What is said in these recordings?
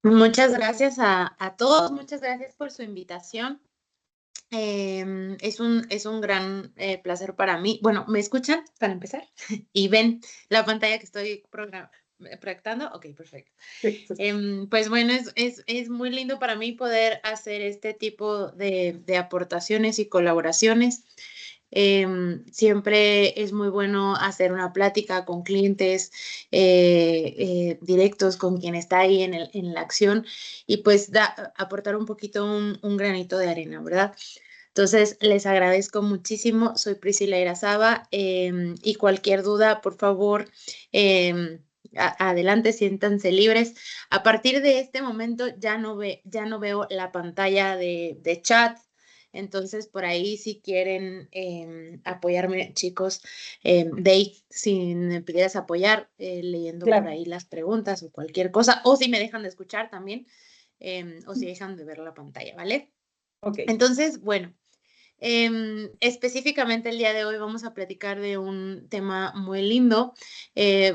Muchas gracias a todos, muchas gracias por su invitación. Es un gran placer para mí. Bueno, ¿me escuchan para empezar? ¿Y ven la pantalla que estoy proyectando? Ok, perfecto. Sí, Pues bueno, es muy lindo para mí poder hacer este tipo de aportaciones y colaboraciones. Siempre es muy bueno hacer una plática con clientes directos, con quien está ahí en la acción y pues aportar un poquito un granito de arena, ¿verdad? Entonces, les agradezco muchísimo. Soy Priscila Irazaba y cualquier duda, por favor, adelante, siéntanse libres. A partir de este momento ya no veo la pantalla de chat. Entonces, por ahí, si quieren apoyarme, chicos, Dave, si me pudieras apoyar leyendo por claro. ahí las preguntas o cualquier cosa, o si me dejan de escuchar también, o si dejan de ver la pantalla, ¿vale? Ok. Entonces, bueno, específicamente el día de hoy vamos a platicar de un tema muy lindo.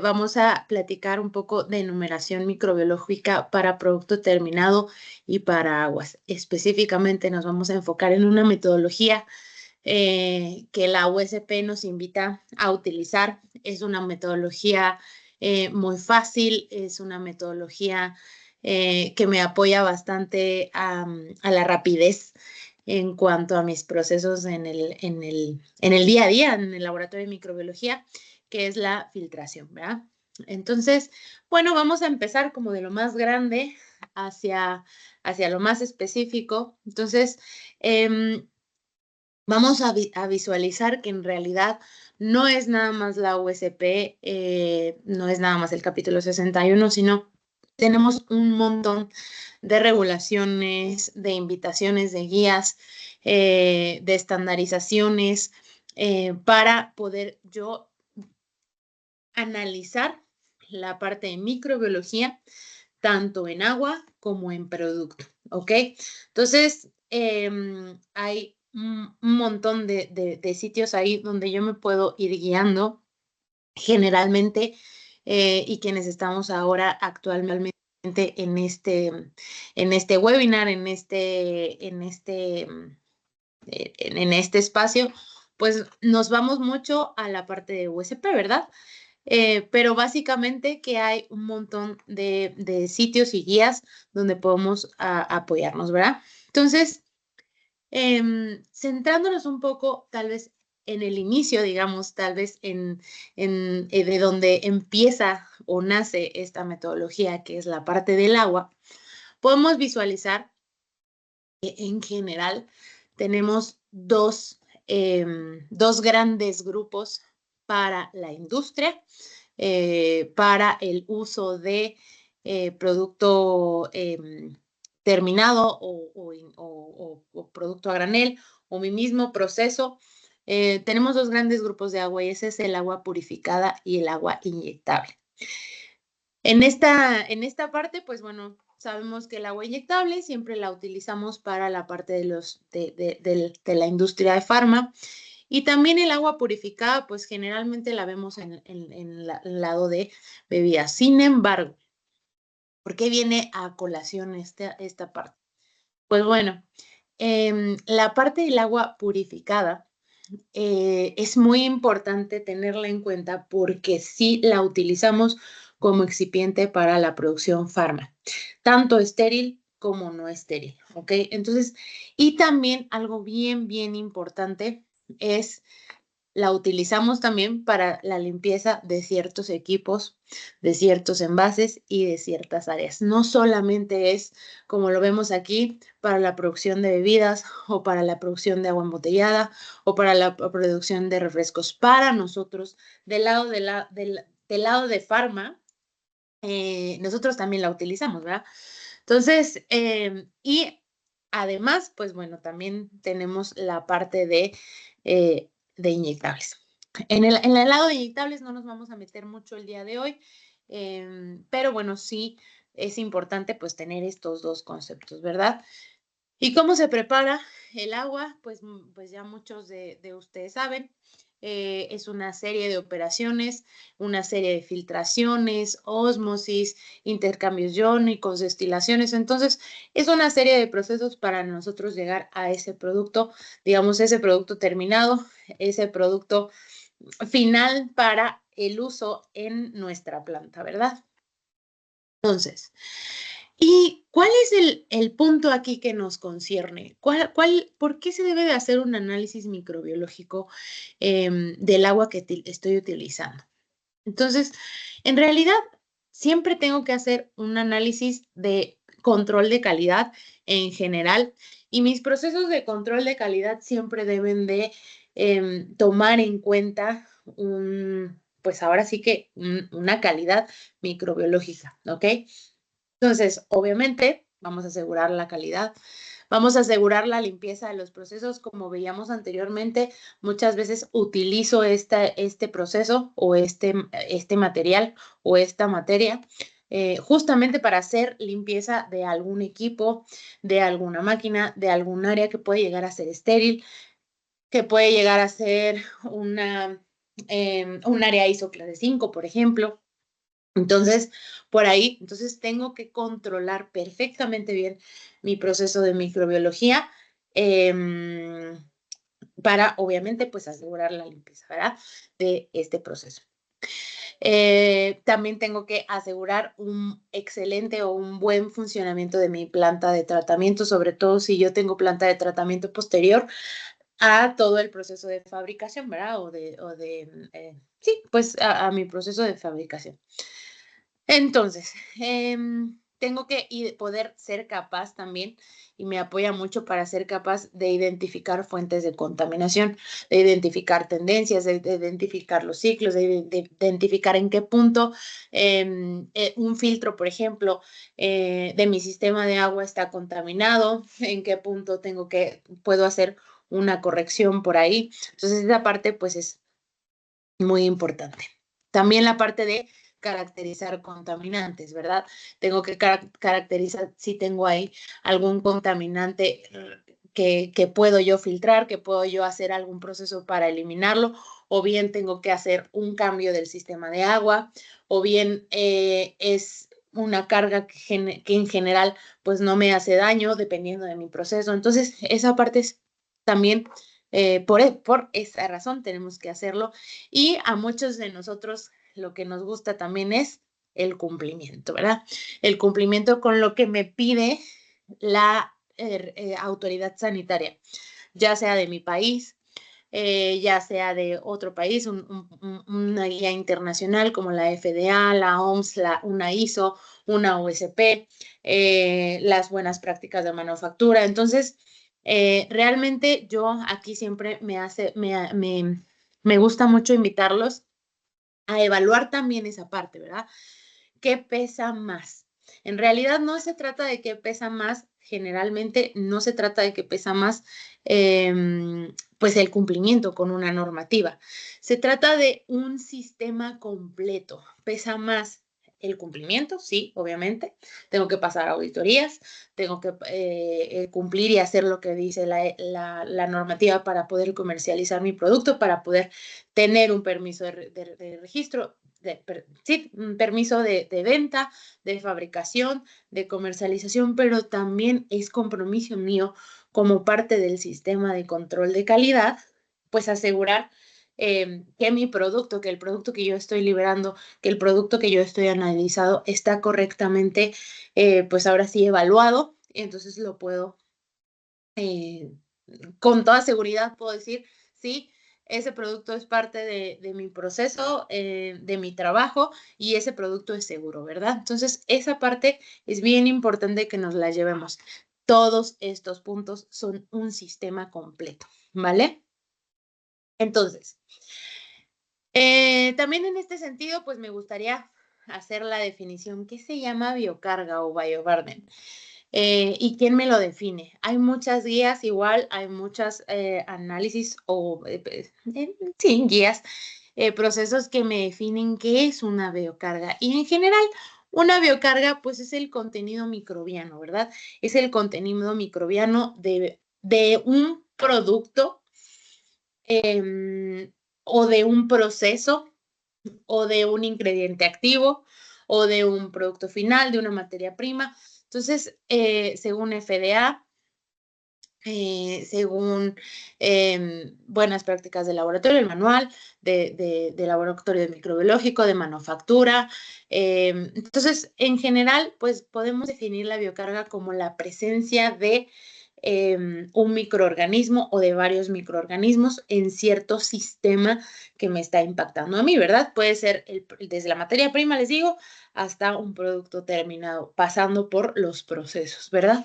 Vamos a platicar un poco de numeración microbiológica para producto terminado y para aguas. Específicamente nos vamos a enfocar en una metodología que la USP nos invita a utilizar. Es una metodología muy fácil, es una metodología que me apoya bastante a la rapidez en cuanto a mis procesos en el día a día, en el laboratorio de microbiología, que es la filtración, ¿verdad? Entonces, bueno, vamos a empezar como de lo más grande hacia lo más específico. Entonces, vamos a visualizar que en realidad no es nada más la USP, no es nada más el capítulo 61, sino tenemos un montón de regulaciones, de invitaciones, de guías, de estandarizaciones para poder yo analizar la parte de microbiología, tanto en agua como en producto, ¿ok? Entonces, hay un montón de sitios ahí donde yo me puedo ir guiando generalmente y quienes estamos ahora actualmente en este webinar, en este espacio, pues nos vamos mucho a la parte de USP, ¿verdad? Pero básicamente que hay un montón de sitios y guías donde podemos apoyarnos, ¿verdad? Entonces, centrándonos un poco tal vez en el inicio, digamos, tal vez de donde empieza o nace esta metodología, que es la parte del agua, podemos visualizar que en general tenemos dos grandes grupos para la industria, para el uso de producto terminado o producto a granel o mi mismo proceso. Tenemos dos grandes grupos de agua y ese es el agua purificada y el agua inyectable. En esta parte, pues bueno, sabemos que el agua inyectable siempre la utilizamos para la parte de la industria de farma y también el agua purificada, pues generalmente la vemos en el lado de bebidas. Sin embargo, ¿por qué viene a colación esta parte? Pues bueno, la parte del agua purificada es muy importante tenerla en cuenta porque sí la utilizamos como excipiente para la producción farma, tanto estéril como no estéril, ¿ok? Entonces, y también algo bien, bien importante es la utilizamos también para la limpieza de ciertos equipos, de ciertos envases y de ciertas áreas. No solamente es, como lo vemos aquí, para la producción de bebidas o para la producción de agua embotellada o para la producción de refrescos. Para nosotros, del lado de Pharma, nosotros también la utilizamos, ¿verdad? Entonces, y además, pues bueno, también tenemos la parte de inyectables. En el lado de inyectables no nos vamos a meter mucho el día de hoy, pero bueno, sí es importante pues tener estos dos conceptos, ¿verdad? ¿Y cómo se prepara el agua? Pues ya muchos de ustedes saben. es una serie de operaciones, una serie de filtraciones, ósmosis, intercambios iónicos, destilaciones. Entonces, es una serie de procesos para nosotros llegar a ese producto, digamos, ese producto terminado, ese producto final para el uso en nuestra planta, ¿verdad? Entonces, ¿y cuál es el punto aquí que nos concierne? ¿Por qué se debe de hacer un análisis microbiológico del agua que estoy utilizando? Entonces, en realidad, siempre tengo que hacer un análisis de control de calidad en general y mis procesos de control de calidad siempre deben de tomar en cuenta pues ahora sí que una calidad microbiológica, ¿ok? Entonces, obviamente, vamos a asegurar la calidad, vamos a asegurar la limpieza de los procesos. Como veíamos anteriormente, muchas veces utilizo este proceso o este material o esta materia justamente para hacer limpieza de algún equipo, de alguna máquina, de algún área que puede llegar a ser estéril, que puede llegar a ser un área ISO clase 5, por ejemplo. Entonces, por ahí, entonces tengo que controlar perfectamente bien mi proceso de microbiología em, para, obviamente, pues asegurar la limpieza, ¿verdad? De este proceso. También tengo que asegurar un excelente o un buen funcionamiento de mi planta de tratamiento, sobre todo si yo tengo planta de tratamiento posterior a todo el proceso de fabricación, ¿verdad? Sí, pues a mi proceso de fabricación. Entonces, tengo que poder ser capaz también, y me apoya mucho para ser capaz de identificar fuentes de contaminación, de identificar tendencias, de identificar los ciclos, de identificar en qué punto un filtro, por ejemplo, de mi sistema de agua está contaminado, en qué punto puedo hacer una corrección por ahí. Entonces, esa parte pues es muy importante. También la parte de caracterizar contaminantes, ¿verdad? Tengo que caracterizar si tengo ahí algún contaminante que puedo yo filtrar, que puedo yo hacer algún proceso para eliminarlo, o bien tengo que hacer un cambio del sistema de agua, o bien es una carga que en general pues no me hace daño dependiendo de mi proceso. Entonces, esa parte es también, por esa razón tenemos que hacerlo, y a muchos de nosotros lo que nos gusta también es el cumplimiento, ¿verdad? El cumplimiento con lo que me pide la autoridad sanitaria, ya sea de mi país, ya sea de otro país, una guía internacional como la FDA, la OMS, una ISO, una OSP, las buenas prácticas de manufactura. Entonces, realmente yo aquí siempre me gusta mucho invitarlos a evaluar también esa parte, ¿verdad? ¿Qué pesa más? En realidad no se trata de qué pesa más, generalmente no se trata de qué pesa más, pues el cumplimiento con una normativa. Se trata de un sistema completo. Pesa más el cumplimiento, sí, obviamente. Tengo que pasar auditorías, tengo que cumplir y hacer lo que dice la normativa para poder comercializar mi producto, para poder tener un permiso de registro, sí, un permiso de venta, de fabricación, de comercialización, pero también es compromiso mío como parte del sistema de control de calidad, pues asegurar que mi producto, que el producto que yo estoy liberando, que el producto que yo estoy analizado está correctamente, pues ahora sí evaluado, entonces lo puedo eh, con toda seguridad puedo decir, sí, ese producto es parte de mi proceso, de mi trabajo, y ese producto es seguro, ¿verdad? Entonces, esa parte es bien importante que nos la llevemos. Todos estos puntos son un sistema completo, ¿vale? Entonces, también en este sentido, pues me gustaría hacer la definición. ¿Qué se llama biocarga o bioburden? ¿Y quién me lo define? Hay muchas guías, igual hay muchas análisis o, sí, guías, procesos que me definen qué es una biocarga. Y en general, una biocarga, pues es el contenido microbiano, ¿verdad? Es el contenido microbiano de un producto o de un proceso, o de un ingrediente activo, o de un producto final, de una materia prima. Entonces, según FDA, según buenas prácticas de laboratorio, el manual de laboratorio de microbiológico, de manufactura. Entonces, en general, pues podemos definir la biocarga como la presencia de un microorganismo o de varios microorganismos en cierto sistema que me está impactando a mí, ¿verdad? Puede ser desde la materia prima, les digo, hasta un producto terminado, pasando por los procesos, ¿verdad?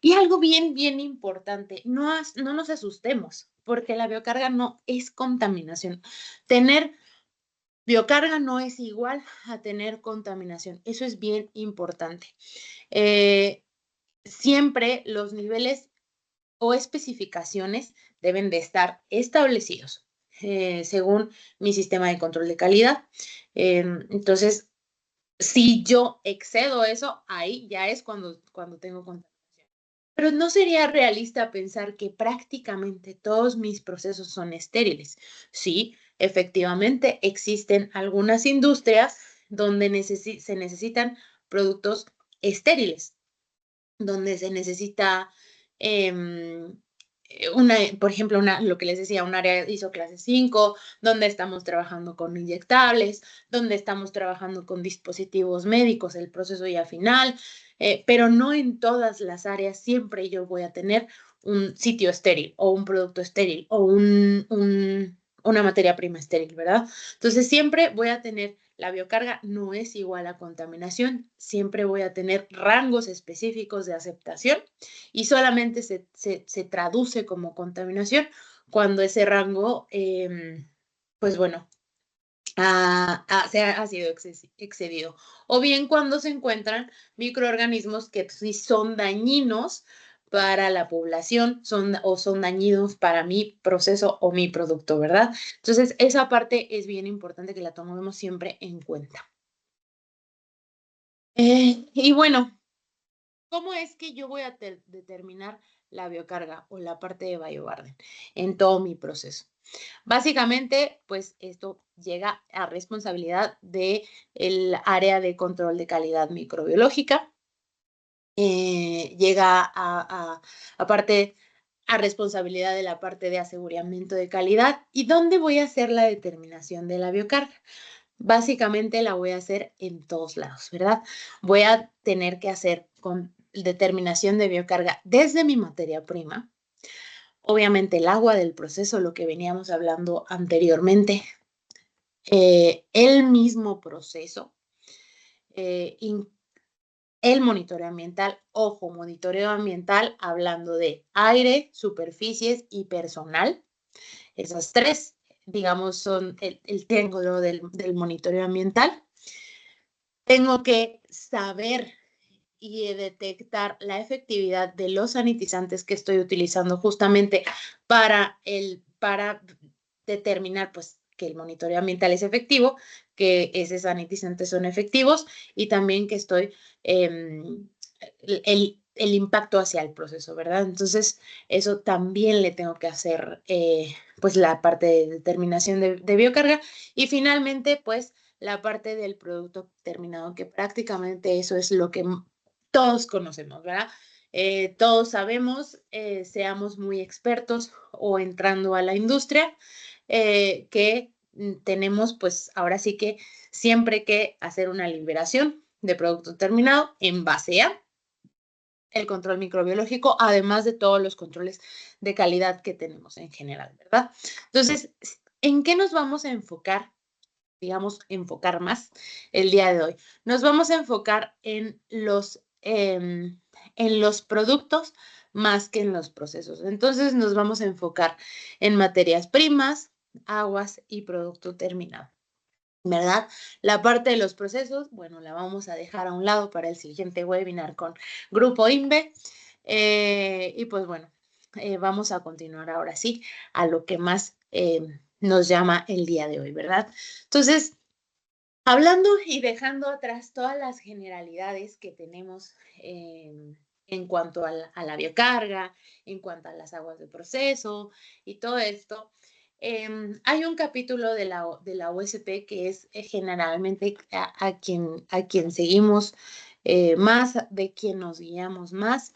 Y algo bien, bien importante, no nos asustemos, porque la biocarga no es contaminación. Tener biocarga no es igual a tener contaminación. Eso es bien importante. Siempre los niveles o especificaciones deben de estar establecidos según mi sistema de control de calidad. Entonces, si yo excedo eso, ahí ya es cuando tengo contaminación. Pero no sería realista pensar que prácticamente todos mis procesos son estériles. Sí, efectivamente existen algunas industrias donde se necesitan productos estériles, donde se necesita por ejemplo, lo que les decía, un área ISO clase 5, donde estamos trabajando con inyectables, donde estamos trabajando con dispositivos médicos, el proceso ya final, pero no en todas las áreas siempre yo voy a tener un sitio estéril o un producto estéril o una materia prima estéril, ¿verdad? Entonces siempre voy a tener, la biocarga no es igual a contaminación, siempre voy a tener rangos específicos de aceptación y solamente se traduce como contaminación cuando ese rango, pues bueno, ha sido excedido. O bien cuando se encuentran microorganismos que sí son dañinos para la población o son dañinos para mi proceso o mi producto, ¿verdad? Entonces, esa parte es bien importante que la tomemos siempre en cuenta. Y bueno, ¿cómo es que yo voy a determinar la biocarga o la parte de BioBarden en todo mi proceso? Básicamente, pues esto llega a responsabilidad del área de control de calidad microbiológica, llega aparte a responsabilidad de la parte de aseguramiento de calidad. ¿Y dónde voy a hacer la determinación de la biocarga? Básicamente la voy a hacer en todos lados, ¿verdad? Voy a tener que hacer con determinación de biocarga desde mi materia prima, obviamente el agua del proceso, lo que veníamos hablando anteriormente, el mismo proceso, el monitoreo ambiental, ojo, monitoreo ambiental hablando de aire, superficies y personal. Esas tres, digamos, son el triángulo del monitoreo ambiental. Tengo que saber y detectar la efectividad de los sanitizantes que estoy utilizando justamente para determinar pues que el monitoreo ambiental es efectivo, que esos sanitizantes son efectivos y también que estoy el impacto hacia el proceso, ¿verdad? Entonces, eso también le tengo que hacer pues la parte de determinación de biocarga y finalmente pues la parte del producto terminado, que prácticamente eso es lo que todos conocemos, ¿verdad? Todos sabemos, seamos muy expertos o entrando a la industria, que tenemos pues ahora sí que siempre que hacer una liberación de producto terminado en base a el control microbiológico, además de todos los controles de calidad que tenemos en general, ¿verdad? Entonces, ¿en qué nos vamos a enfocar? Digamos, enfocar más el día de hoy. Nos vamos a enfocar en los productos más que en los procesos. Entonces, nos vamos a enfocar en materias primas, aguas y producto terminado. ¿Verdad? La parte de los procesos, bueno, la vamos a dejar a un lado para el siguiente webinar con Grupo INVE. Y pues bueno, vamos a continuar ahora sí a lo que más nos llama el día de hoy, ¿verdad? Entonces, hablando y dejando atrás todas las generalidades que tenemos en cuanto a la biocarga, en cuanto a las aguas de proceso y todo esto, Hay un capítulo de la USP que es generalmente a quien seguimos más, de quien nos guiamos más,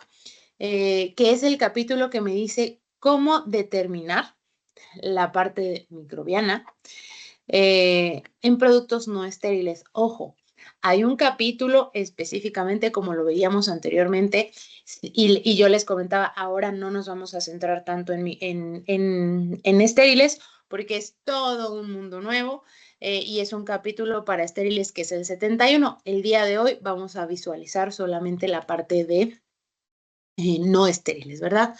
que es el capítulo que me dice cómo determinar la parte microbiana en productos no estériles. Ojo, hay un capítulo específicamente, como lo veíamos anteriormente, y yo les comentaba, ahora no nos vamos a centrar tanto en estériles, porque es todo un mundo nuevo, y es un capítulo para estériles que es el 71. El día de hoy vamos a visualizar solamente la parte de no estériles, ¿verdad?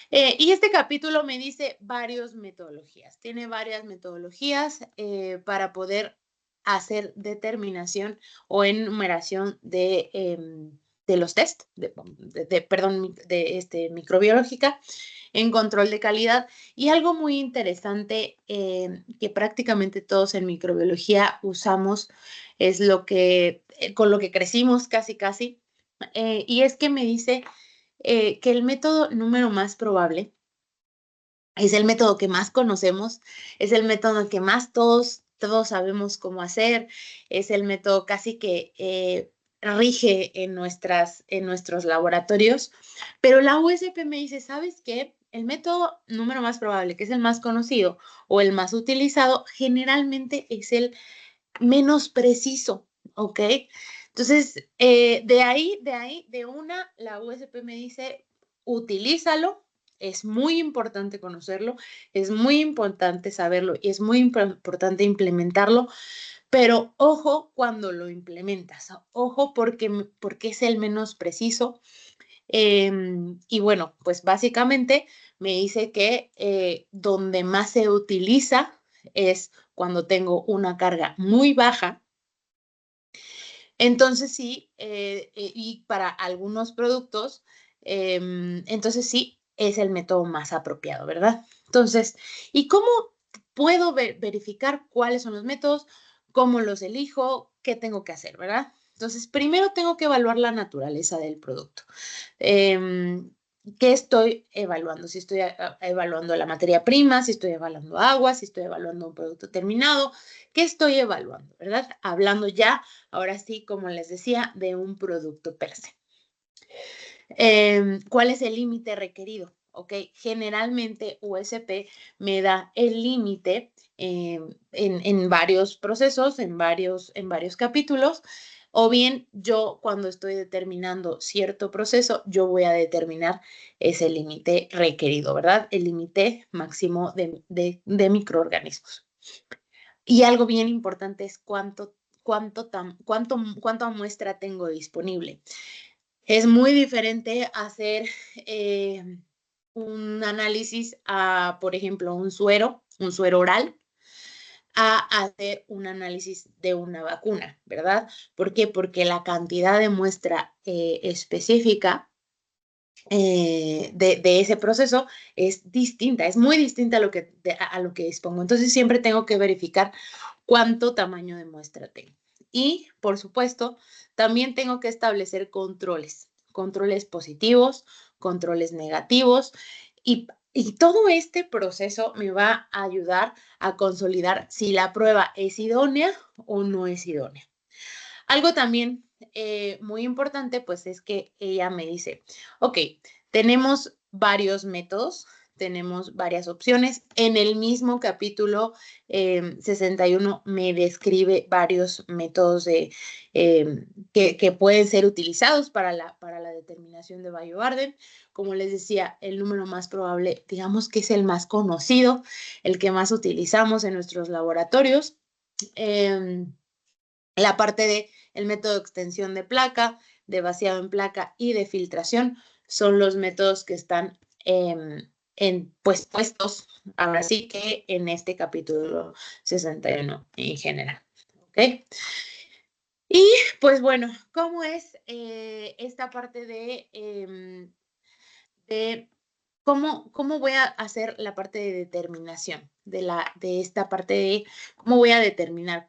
Y este capítulo me dice varias metodologías, tiene varias metodologías para poder hacer determinación o enumeración de los test, perdón, microbiológica en control de calidad. Y algo muy interesante que prácticamente todos en microbiología usamos es con lo que crecimos casi, y es que me dice que el método número más probable es el método que más conocemos, es el método que más todos sabemos cómo hacer, es el método casi que rige en nuestros laboratorios, pero la USP me dice, ¿sabes qué? El método número más probable, que es el más conocido o el más utilizado, generalmente es el menos preciso, ¿ok? Entonces, la USP me dice, utilízalo, es muy importante conocerlo, es muy importante saberlo y es muy importante implementarlo, pero ojo cuando lo implementas, ojo porque es el menos preciso. Y bueno, pues básicamente me dice que donde más se utiliza es cuando tengo una carga muy baja. Entonces sí, y para algunos productos, entonces sí, es el método más apropiado, ¿verdad? Entonces, ¿y cómo puedo verificar cuáles son los métodos? ¿Cómo los elijo? ¿Qué tengo que hacer, verdad? Entonces, primero tengo que evaluar la naturaleza del producto. Em, ¿Qué estoy evaluando? Si estoy evaluando la materia prima, si estoy evaluando agua, si estoy evaluando un producto terminado, ¿qué estoy evaluando, verdad? Hablando ya, ahora sí, como les decía, de un producto per se. ¿Cuál es el límite requerido? ¿Ok? Generalmente USP me da el límite en varios procesos, en varios capítulos, o bien yo cuando estoy determinando cierto proceso, yo voy a determinar ese límite requerido, ¿verdad? El límite máximo de microorganismos. Y algo bien importante es cuánta muestra tengo disponible. Es muy diferente hacer un análisis a, por ejemplo, un suero oral, a hacer un análisis de una vacuna, ¿verdad? ¿Por qué? Porque la cantidad de muestra específica de ese proceso es distinta, es muy distinta a lo que dispongo. Entonces siempre tengo que verificar cuánto tamaño de muestra tengo. Y, por supuesto, también tengo que establecer controles positivos, controles negativos, y todo este proceso me va a ayudar a consolidar si la prueba es idónea o no es idónea. Algo también muy importante, pues es que ella me dice, ok, tenemos varios métodos, tenemos varias opciones. En el mismo capítulo 61 me describe varios métodos que pueden ser utilizados para la determinación de Bioarden. Como les decía, el número más probable, digamos que es el más conocido, el que más utilizamos en nuestros laboratorios. La parte de el método de extensión de placa, de vaciado en placa y de filtración son los métodos que están pues, puestos ahora sí que en este capítulo 61 en general. ¿Ok? Y pues bueno, ¿cómo es esta parte de cómo voy a hacer la parte de determinación de esta parte de cómo voy a determinar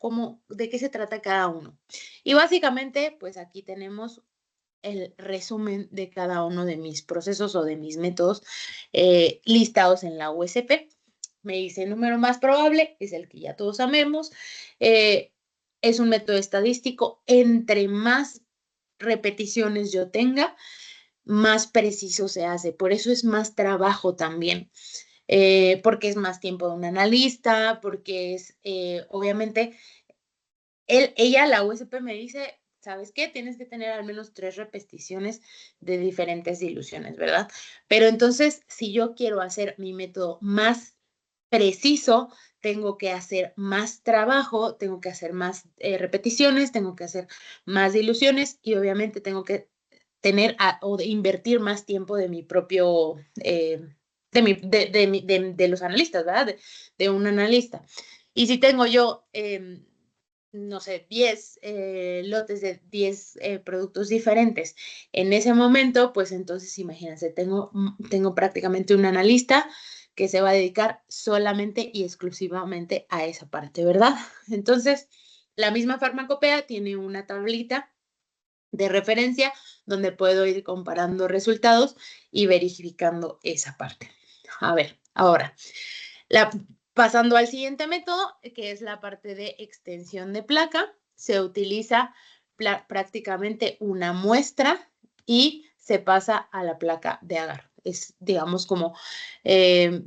de qué se trata cada uno? Y básicamente, pues aquí tenemos el resumen de cada uno de mis procesos o de mis métodos listados en la USP. me dice el número más probable, es el que ya todos sabemos. Es un método estadístico. Entre más repeticiones yo tenga, más preciso se hace. Por eso es más trabajo también. Porque es más tiempo de un analista, porque es, obviamente, ella, la USP, me dice, ¿sabes qué? Tienes que tener al menos 3 repeticiones de diferentes diluciones, ¿verdad? Pero entonces, si yo quiero hacer mi método más preciso, tengo que hacer más trabajo, tengo que hacer más repeticiones, tengo que hacer más diluciones y obviamente tengo que tener o de invertir más tiempo de mi propio, de los analistas, ¿verdad? De un analista. Y si tengo yo, no sé, 10 lotes de 10 productos diferentes en ese momento, pues entonces imagínense, tengo prácticamente un analista que se va a dedicar solamente y exclusivamente a esa parte, ¿verdad? Entonces, la misma farmacopea tiene una tablita de referencia donde puedo ir comparando resultados y verificando esa parte. A ver, ahora, pasando al siguiente método, que es la parte de extensión de placa, se utiliza prácticamente una muestra y se pasa a la placa de agar. Es, digamos, como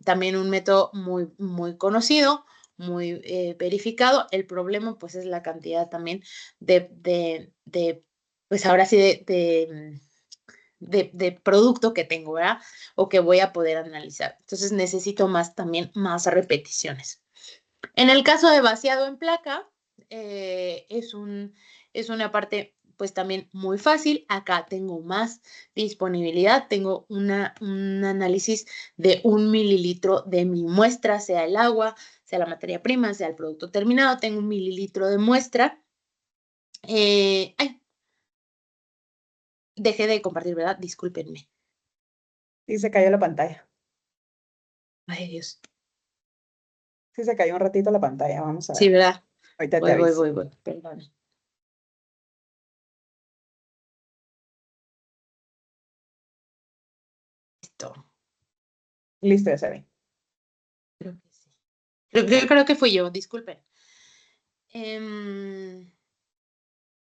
también un método muy, muy conocido, muy verificado. El problema, pues, es la cantidad también de pues ahora sí, de producto que tengo, ¿verdad? O que voy a poder analizar. Entonces necesito más repeticiones. En el caso de vaciado en placa, es una parte pues también muy fácil. Acá tengo más disponibilidad, tengo un análisis de 1 mililitro de mi muestra, sea el agua, sea la materia prima, sea el producto terminado, tengo 1 mililitro de muestra. Ay, dejé de compartir, ¿verdad? Discúlpenme. Sí, se cayó la pantalla. Ay, Dios. Sí, se cayó un ratito la pantalla. Vamos a Sí, ver. ¿verdad? Ahorita te aviso. Voy. Perdón. Listo. Listo, ya se ve. Creo que sí. Creo que fui yo, disculpen.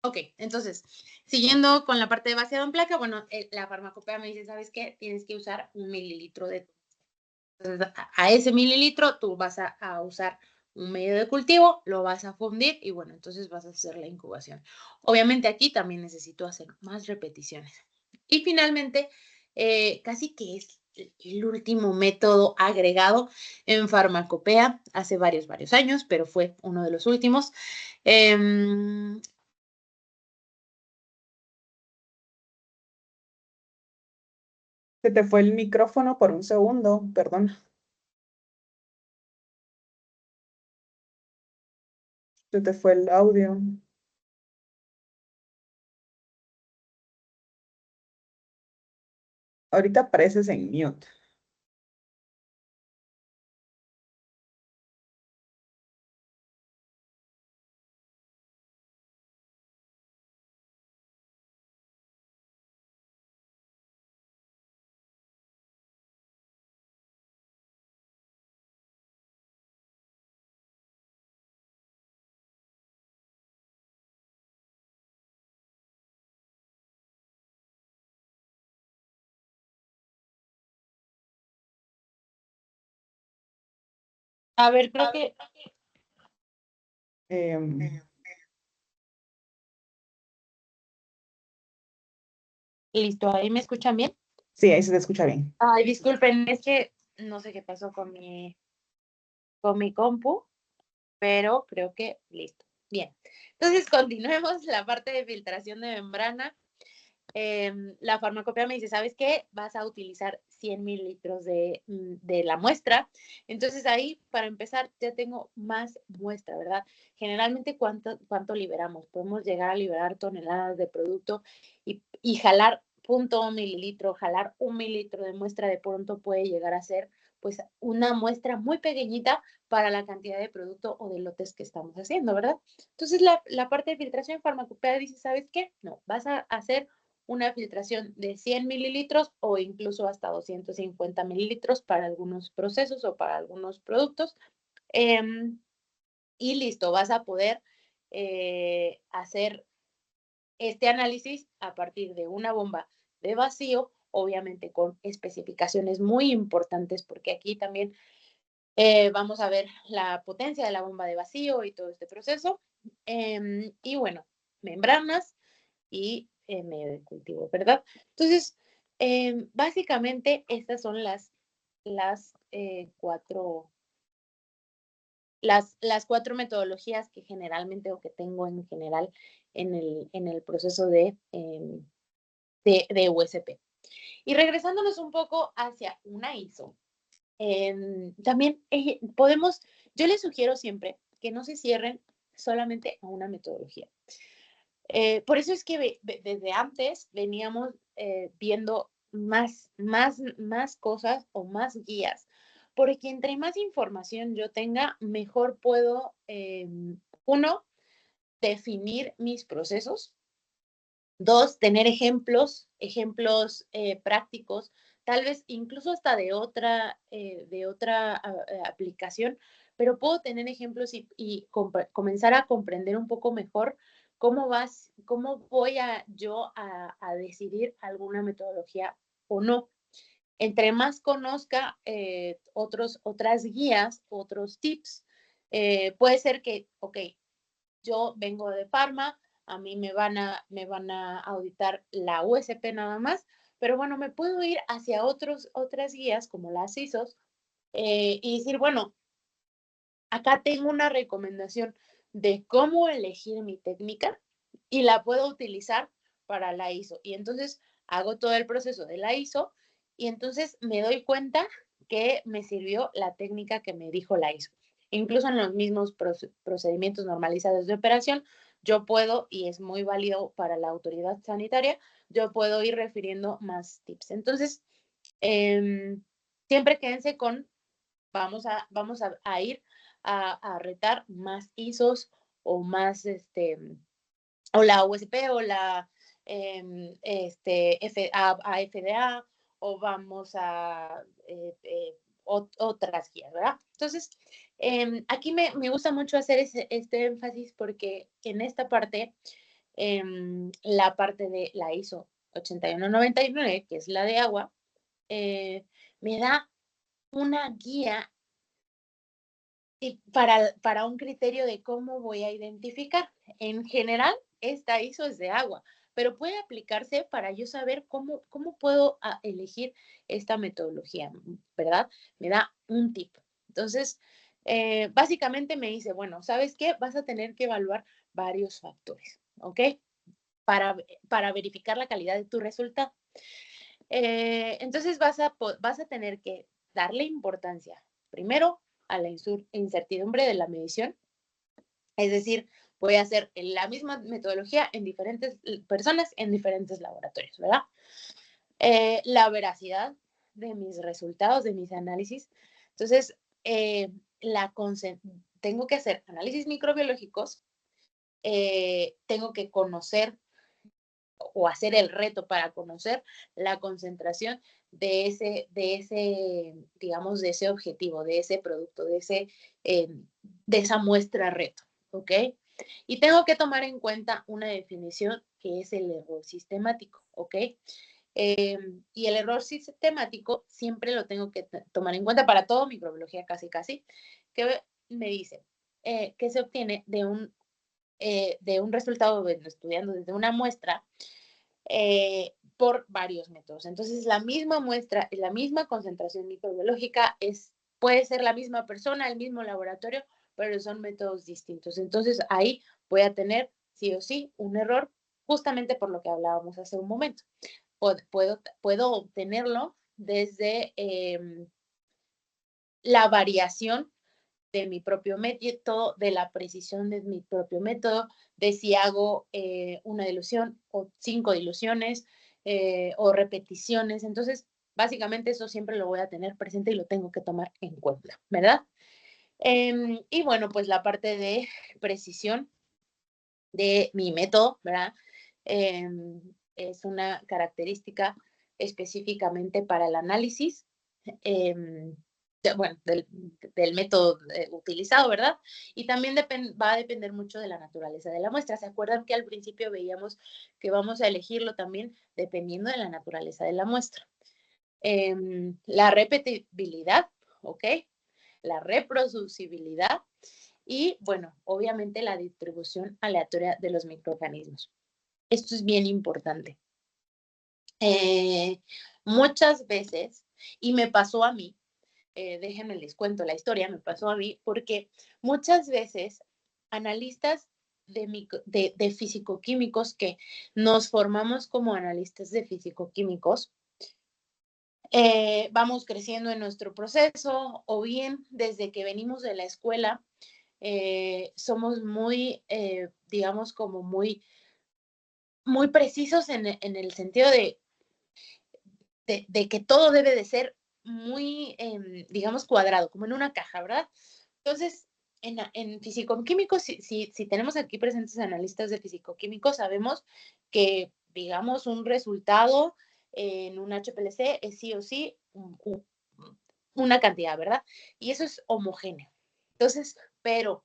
Ok, entonces, siguiendo con la parte de vaciado en placa, bueno, la farmacopea me dice, ¿sabes qué? Tienes que usar 1 mililitro de... Entonces, a ese mililitro tú vas a usar un medio de cultivo, lo vas a fundir y bueno, entonces vas a hacer la incubación. Obviamente aquí también necesito hacer más repeticiones. Y finalmente, casi que es el último método agregado en farmacopea hace varios años, pero fue uno de los últimos. Se te fue el micrófono por un segundo, perdón. Se te fue el audio. Ahorita apareces en mute. A ver, creo que Em, listo, ahí me escuchan bien. sí, ahí se te escucha bien. Ay, disculpen, es que no sé qué pasó con mi compu, pero creo que listo. Bien. Entonces, continuemos la parte de filtración de membrana. La farmacopea me dice, ¿sabes qué? Vas a utilizar 100 mililitros de la muestra. Entonces ahí, para empezar, ya tengo más muestra, ¿verdad? Generalmente, ¿cuánto liberamos? Podemos llegar a liberar toneladas de producto y jalar 0.1 mililitro, jalar 1 mililitro de muestra de pronto puede llegar a ser pues una muestra muy pequeñita para la cantidad de producto o de lotes que estamos haciendo, ¿verdad? Entonces la parte de filtración farmacopea dice, ¿sabes qué? No, vas a hacer una filtración de 100 mililitros o incluso hasta 250 mililitros para algunos procesos o para algunos productos. Em, y listo, vas a poder hacer este análisis a partir de una bomba de vacío, obviamente con especificaciones muy importantes, porque aquí también vamos a ver la potencia de la bomba de vacío y todo este proceso. Y bueno, membranas y medio de cultivo, ¿verdad? Entonces, básicamente estas son las cuatro las cuatro metodologías que generalmente o que tengo en general en el proceso de USP. Y regresándonos un poco hacia una ISO, también podemos, yo les sugiero siempre que no se cierren solamente a una metodología. Por eso es que desde antes veníamos viendo más cosas o más guías, porque entre más información yo tenga, mejor puedo, uno, definir mis procesos. Dos, tener ejemplos prácticos, tal vez incluso hasta de otra aplicación, pero puedo tener ejemplos y comenzar a comprender un poco mejor cómo voy a decidir alguna metodología o no. Entre más conozca otras guías, otros tips, puede ser que, ok, yo vengo de Pharma, a mí me van a auditar la USP nada más, pero bueno, me puedo ir hacia otras guías como las ISOs y decir, bueno, acá tengo una recomendación de cómo elegir mi técnica y la puedo utilizar para la ISO. Y entonces hago todo el proceso de la ISO y entonces me doy cuenta que me sirvió la técnica que me dijo la ISO. Incluso en los mismos procedimientos normalizados de operación, yo puedo, y es muy válido para la autoridad sanitaria, yo puedo ir refiriendo más tips. Entonces, siempre quédense con vamos a ir a retar más ISOs o más, o la USP o la a FDA o vamos a otras guías, ¿verdad? Entonces, aquí me gusta mucho hacer este énfasis porque en esta parte, la parte de la ISO 8199, que es la de agua, me da una guía y para un criterio de cómo voy a identificar. En general, esta ISO es de agua, pero puede aplicarse para yo saber cómo puedo elegir esta metodología, ¿verdad? Me da un tip. Entonces, básicamente me dice, bueno, ¿sabes qué? Vas a tener que evaluar varios factores, ¿ok? Para verificar la calidad de tu resultado. Entonces vas a tener que darle importancia, primero, a la incertidumbre de la medición, es decir, voy a hacer la misma metodología en diferentes personas, en diferentes laboratorios, ¿verdad? La veracidad de mis resultados, de mis análisis. Entonces, tengo que hacer análisis microbiológicos, tengo que conocer o hacer el reto para conocer la concentración digamos, de ese objetivo, de ese producto, eh, de esa muestra reto, ¿ok? Y tengo que tomar en cuenta una definición que es el error sistemático, ¿ok? Y el error sistemático siempre lo tengo que tomar en cuenta para todo microbiología casi, que me dice que se obtiene de un resultado estudiando desde una muestra por varios métodos. Entonces, la misma muestra, la misma concentración microbiológica puede ser la misma persona, el mismo laboratorio, pero son métodos distintos. Entonces, ahí voy a tener sí o sí un error, justamente por lo que hablábamos hace un momento. Puedo obtenerlo desde la variación de mi propio método, de la precisión de mi propio método, de si hago una dilución o 5 diluciones o repeticiones. Entonces, básicamente eso siempre lo voy a tener presente y lo tengo que tomar en cuenta, ¿verdad? Y bueno, pues la parte de precisión de mi método, ¿verdad? es una característica específicamente para el análisis, bueno, del método utilizado, ¿verdad? Y también va a depender mucho de la naturaleza de la muestra. ¿Se acuerdan que al principio veíamos que vamos a elegirlo también dependiendo de la naturaleza de la muestra? La repetibilidad, ¿ok? La reproducibilidad y, bueno, obviamente la distribución aleatoria de los microorganismos. Esto es bien importante. Muchas veces, y me pasó a mí, déjenme les cuento la historia, me pasó a mí, porque muchas veces analistas de fisicoquímicos que nos formamos como analistas de fisicoquímicos, vamos creciendo en nuestro proceso o bien desde que venimos de la escuela, somos muy, digamos, como muy precisos en el sentido de que todo debe de ser muy, digamos, cuadrado, como en una caja, ¿verdad? Entonces, en fisicoquímicos, si tenemos aquí presentes analistas de fisicoquímicos, sabemos que, digamos, un resultado en un HPLC es sí o sí una cantidad, ¿verdad? Y eso es homogéneo. Entonces, pero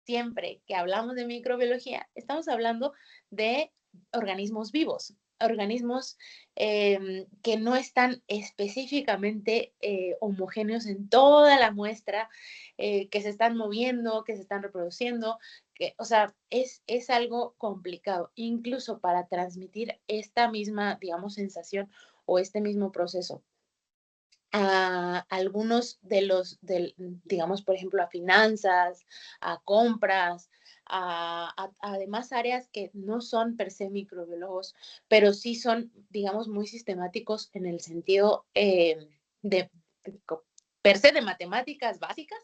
siempre que hablamos de microbiología, estamos hablando de organismos vivos, organismos que no están específicamente homogéneos en toda la muestra, que se están moviendo, que se están reproduciendo, o sea, es algo complicado, incluso para transmitir esta misma, digamos, sensación o este mismo proceso a algunos digamos, por ejemplo, a finanzas, a compras, además áreas que no son per se microbiólogos, pero sí son, digamos, muy sistemáticos en el sentido de, de per se de matemáticas básicas.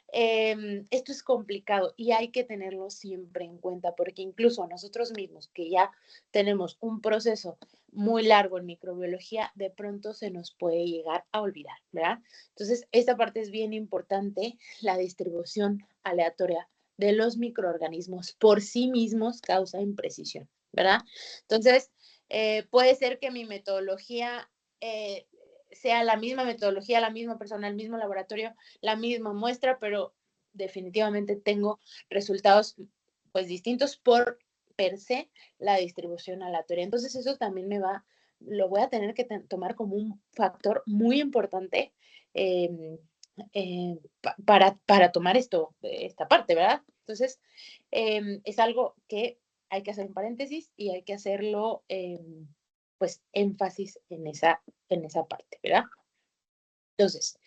Esto es complicado y hay que tenerlo siempre en cuenta porque incluso nosotros mismos que ya tenemos un proceso muy largo en microbiología, de pronto se nos puede llegar a olvidar, ¿verdad? Entonces, esta parte es bien importante, la distribución aleatoria de los microorganismos por sí mismos causa imprecisión, ¿verdad? Entonces, puede ser que mi metodología sea la misma metodología, la misma persona, el mismo laboratorio, la misma muestra, pero definitivamente tengo resultados pues distintos por per se la distribución aleatoria. Entonces eso también lo voy a tener que tomar como un factor muy importante para tomar esta parte, ¿verdad? Entonces es algo que hay que hacer un paréntesis y hay que hacerlo pues énfasis en esa parte, ¿verdad? Entonces,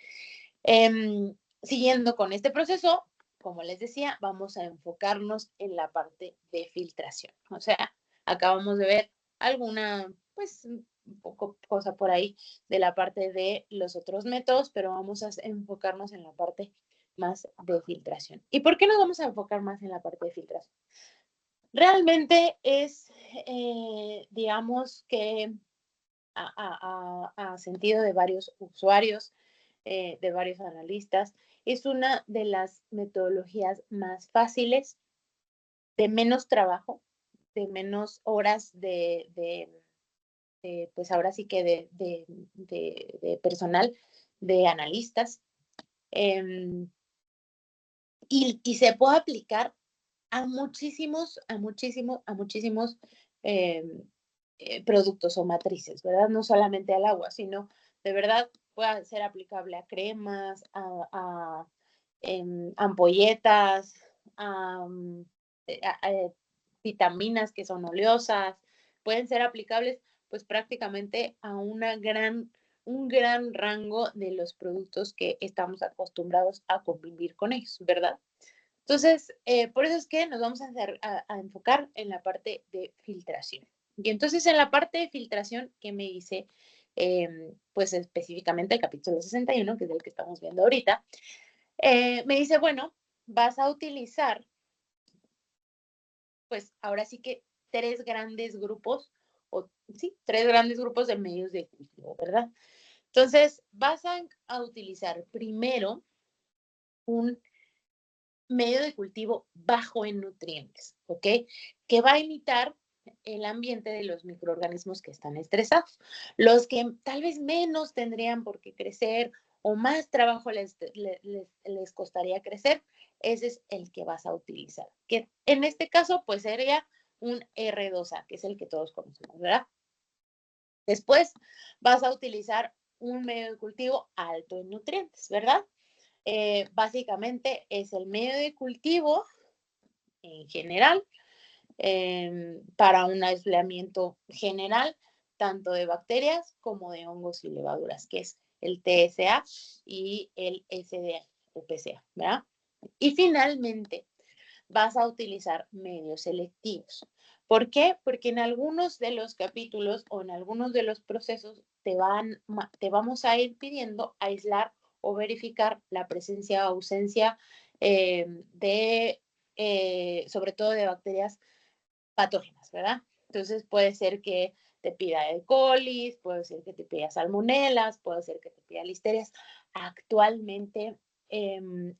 siguiendo con este proceso, como les decía, vamos a enfocarnos en la parte de filtración. O sea, acabamos de ver alguna, pues, un poco cosa por ahí de la parte de los otros métodos, pero vamos a enfocarnos en la parte más de filtración. ¿Y por qué nos vamos a enfocar más en la parte de filtración? Realmente es, digamos que a sentido de varios usuarios, de varios analistas. Es una de las metodologías más fáciles, de menos trabajo, de menos horas pues ahora sí que de personal, de analistas, y se puede aplicar a muchísimos productos o matrices, ¿verdad? No solamente al agua, sino de verdad puede ser aplicable a cremas, a ampolletas, a vitaminas que son oleosas, pueden ser aplicables pues prácticamente a un gran rango de los productos que estamos acostumbrados a convivir con ellos, ¿verdad? Entonces, por eso es que nos vamos a enfocar en la parte de filtración. Y entonces en la parte de filtración, ¿qué me dice? Pues específicamente el capítulo 61, que es el que estamos viendo ahorita, me dice, bueno, vas a utilizar, pues ahora sí que tres grandes grupos, o sí, tres grandes grupos de medios de cultivo, ¿verdad? Entonces, vas a utilizar primero un medio de cultivo bajo en nutrientes, ¿ok? Que va a imitar el ambiente de los microorganismos que están estresados. Los que tal vez menos tendrían por qué crecer o más trabajo les costaría crecer, ese es el que vas a utilizar. Que en este caso, pues sería un R2A, que es el que todos conocemos, ¿verdad? Después vas a utilizar un medio de cultivo alto en nutrientes, ¿verdad? Básicamente es el medio de cultivo en general para un aislamiento general, tanto de bacterias como de hongos y levaduras, que es el TSA y el SDA, UPCA, ¿verdad? Y finalmente, vas a utilizar medios selectivos. ¿Por qué? Porque en algunos de los capítulos o en algunos de los procesos te vamos a ir pidiendo aislar o verificar la presencia o ausencia sobre todo de bacterias patógenas, ¿verdad? Entonces puede ser que te pida E. coli, puede ser que te pida salmonelas, puede ser que te pida listerias. Actualmente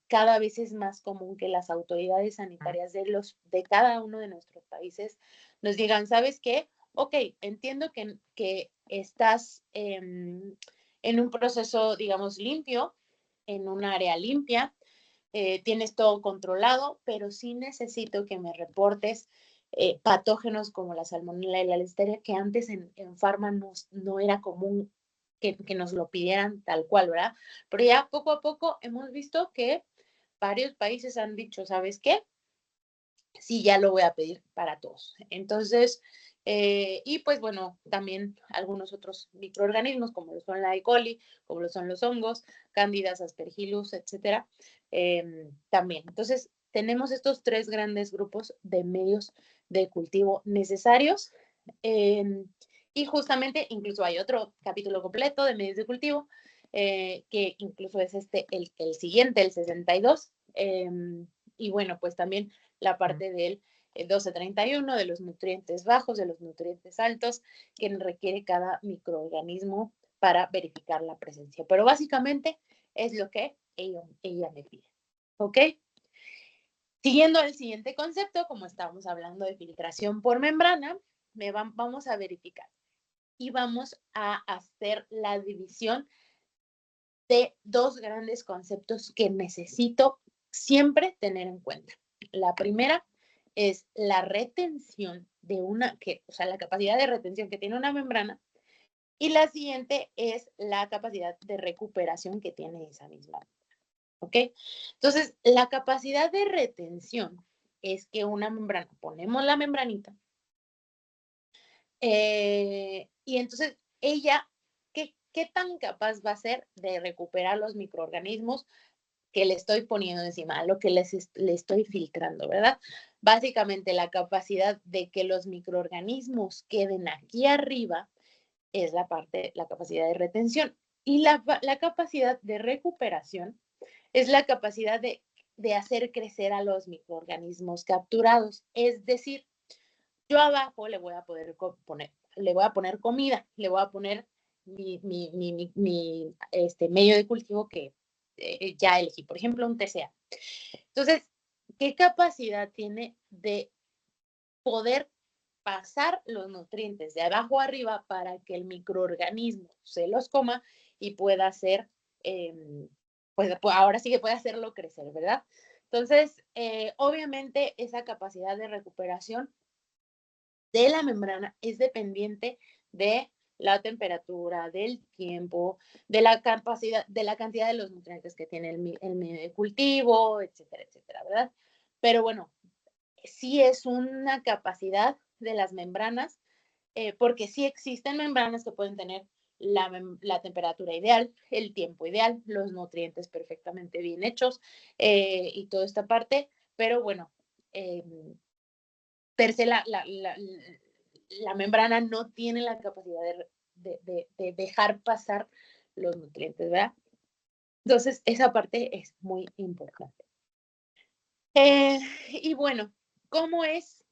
cada vez es más común que las autoridades sanitarias de cada uno de nuestros países nos digan, ¿sabes qué? Ok, entiendo que estás en un proceso, digamos, limpio, en un área limpia, tienes todo controlado, pero sí necesito que me reportes patógenos como la salmonella y la listeria, que antes en Pharma no era común que nos lo pidieran tal cual, ¿verdad? Pero ya poco a poco hemos visto que varios países han dicho, ¿sabes qué? Sí, ya lo voy a pedir para todos. Entonces, y pues bueno, también algunos otros microorganismos, como lo son la E. coli, como lo son los hongos, Candidas aspergillus, etcétera, también. Entonces, tenemos estos tres grandes grupos de medios de cultivo necesarios. Y justamente, incluso hay otro capítulo completo de medios de cultivo, que incluso es el siguiente, el 62. Y bueno, pues también la parte del 1231, de los nutrientes bajos, de los nutrientes altos, que requiere cada microorganismo para verificar la presencia. Pero básicamente es lo que ella me pide. ¿Ok? Siguiendo el siguiente concepto, como estábamos hablando de filtración por membrana, vamos a verificar y vamos a hacer la división de dos grandes conceptos que necesito siempre tener en cuenta. La primera es la retención o sea, la capacidad de retención que tiene una membrana, y la siguiente es la capacidad de recuperación que tiene esa misma. ¿Ok? Entonces, la capacidad de retención es que una membrana, ponemos la membranita, y entonces ella, ¿qué tan capaz va a ser de recuperar los microorganismos que le estoy poniendo encima, lo que le estoy filtrando, ¿verdad? Básicamente la capacidad de que los microorganismos queden aquí arriba es la capacidad de retención. Y la capacidad de recuperación es la capacidad de hacer crecer a los microorganismos capturados. Es decir, yo abajo le voy a poner comida, le voy a poner mi medio de cultivo que ya elegí, por ejemplo, un TCA. Entonces, ¿qué capacidad tiene de poder pasar los nutrientes de abajo a arriba para que el microorganismo se los coma y pueda hacer, pues ahora sí que puede hacerlo crecer, ¿verdad? Entonces, obviamente esa capacidad de recuperación de la membrana es dependiente de la temperatura, del tiempo, de la capacidad, de la cantidad de los nutrientes que tiene el medio de cultivo, etcétera, etcétera, ¿verdad? Pero bueno, sí es una capacidad de las membranas, porque sí existen membranas que pueden tener la temperatura ideal, el tiempo ideal, los nutrientes perfectamente bien hechos y toda esta parte, pero bueno, eh, per se la membrana no tiene la capacidad de dejar pasar los nutrientes, ¿verdad? Entonces, esa parte es muy importante. Y bueno, ¿cómo es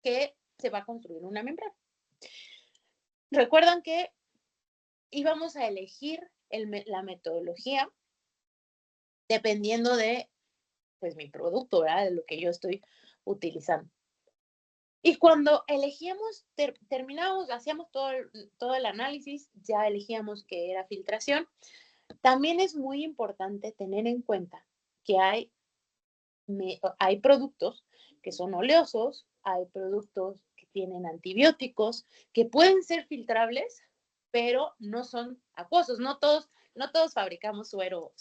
que se va a construir una membrana? Recuerdan que íbamos a elegir la metodología dependiendo de, pues, mi producto, ¿verdad? De lo que yo estoy utilizando. Y cuando elegíamos, terminábamos, hacíamos todo el análisis, ya elegíamos que era filtración. También es muy importante tener en cuenta que hay productos que son oleosos, hay productos que tienen antibióticos, que pueden ser filtrables, pero no son acuosos. No todos fabricamos suero,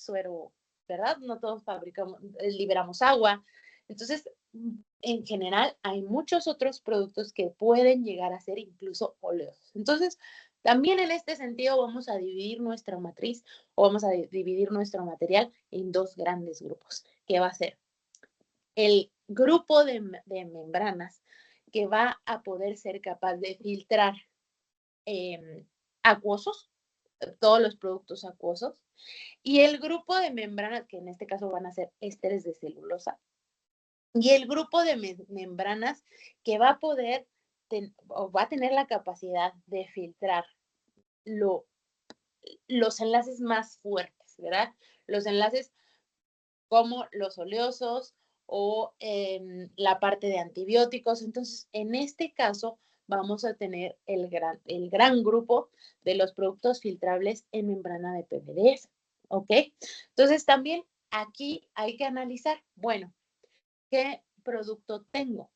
¿verdad? No todos fabricamos, liberamos agua. Entonces, en general, hay muchos otros productos que pueden llegar a ser incluso oleosos. Entonces, también en este sentido vamos a dividir nuestra matriz o vamos a dividir nuestro material en dos grandes grupos, que va a ser el grupo de membranas que va a poder ser capaz de filtrar acuosos, todos los productos acuosos, y el grupo de membranas, que en este caso van a ser ésteres de celulosa, y el grupo de membranas que va a poder o va a tener la capacidad de filtrar los enlaces más fuertes, ¿verdad? Los enlaces como los oleosos o la parte de antibióticos. Entonces, en este caso, vamos a tener el gran grupo de los productos filtrables en membrana de PVDF. ¿Ok? Entonces, también aquí hay que analizar, bueno, ¿qué producto tengo?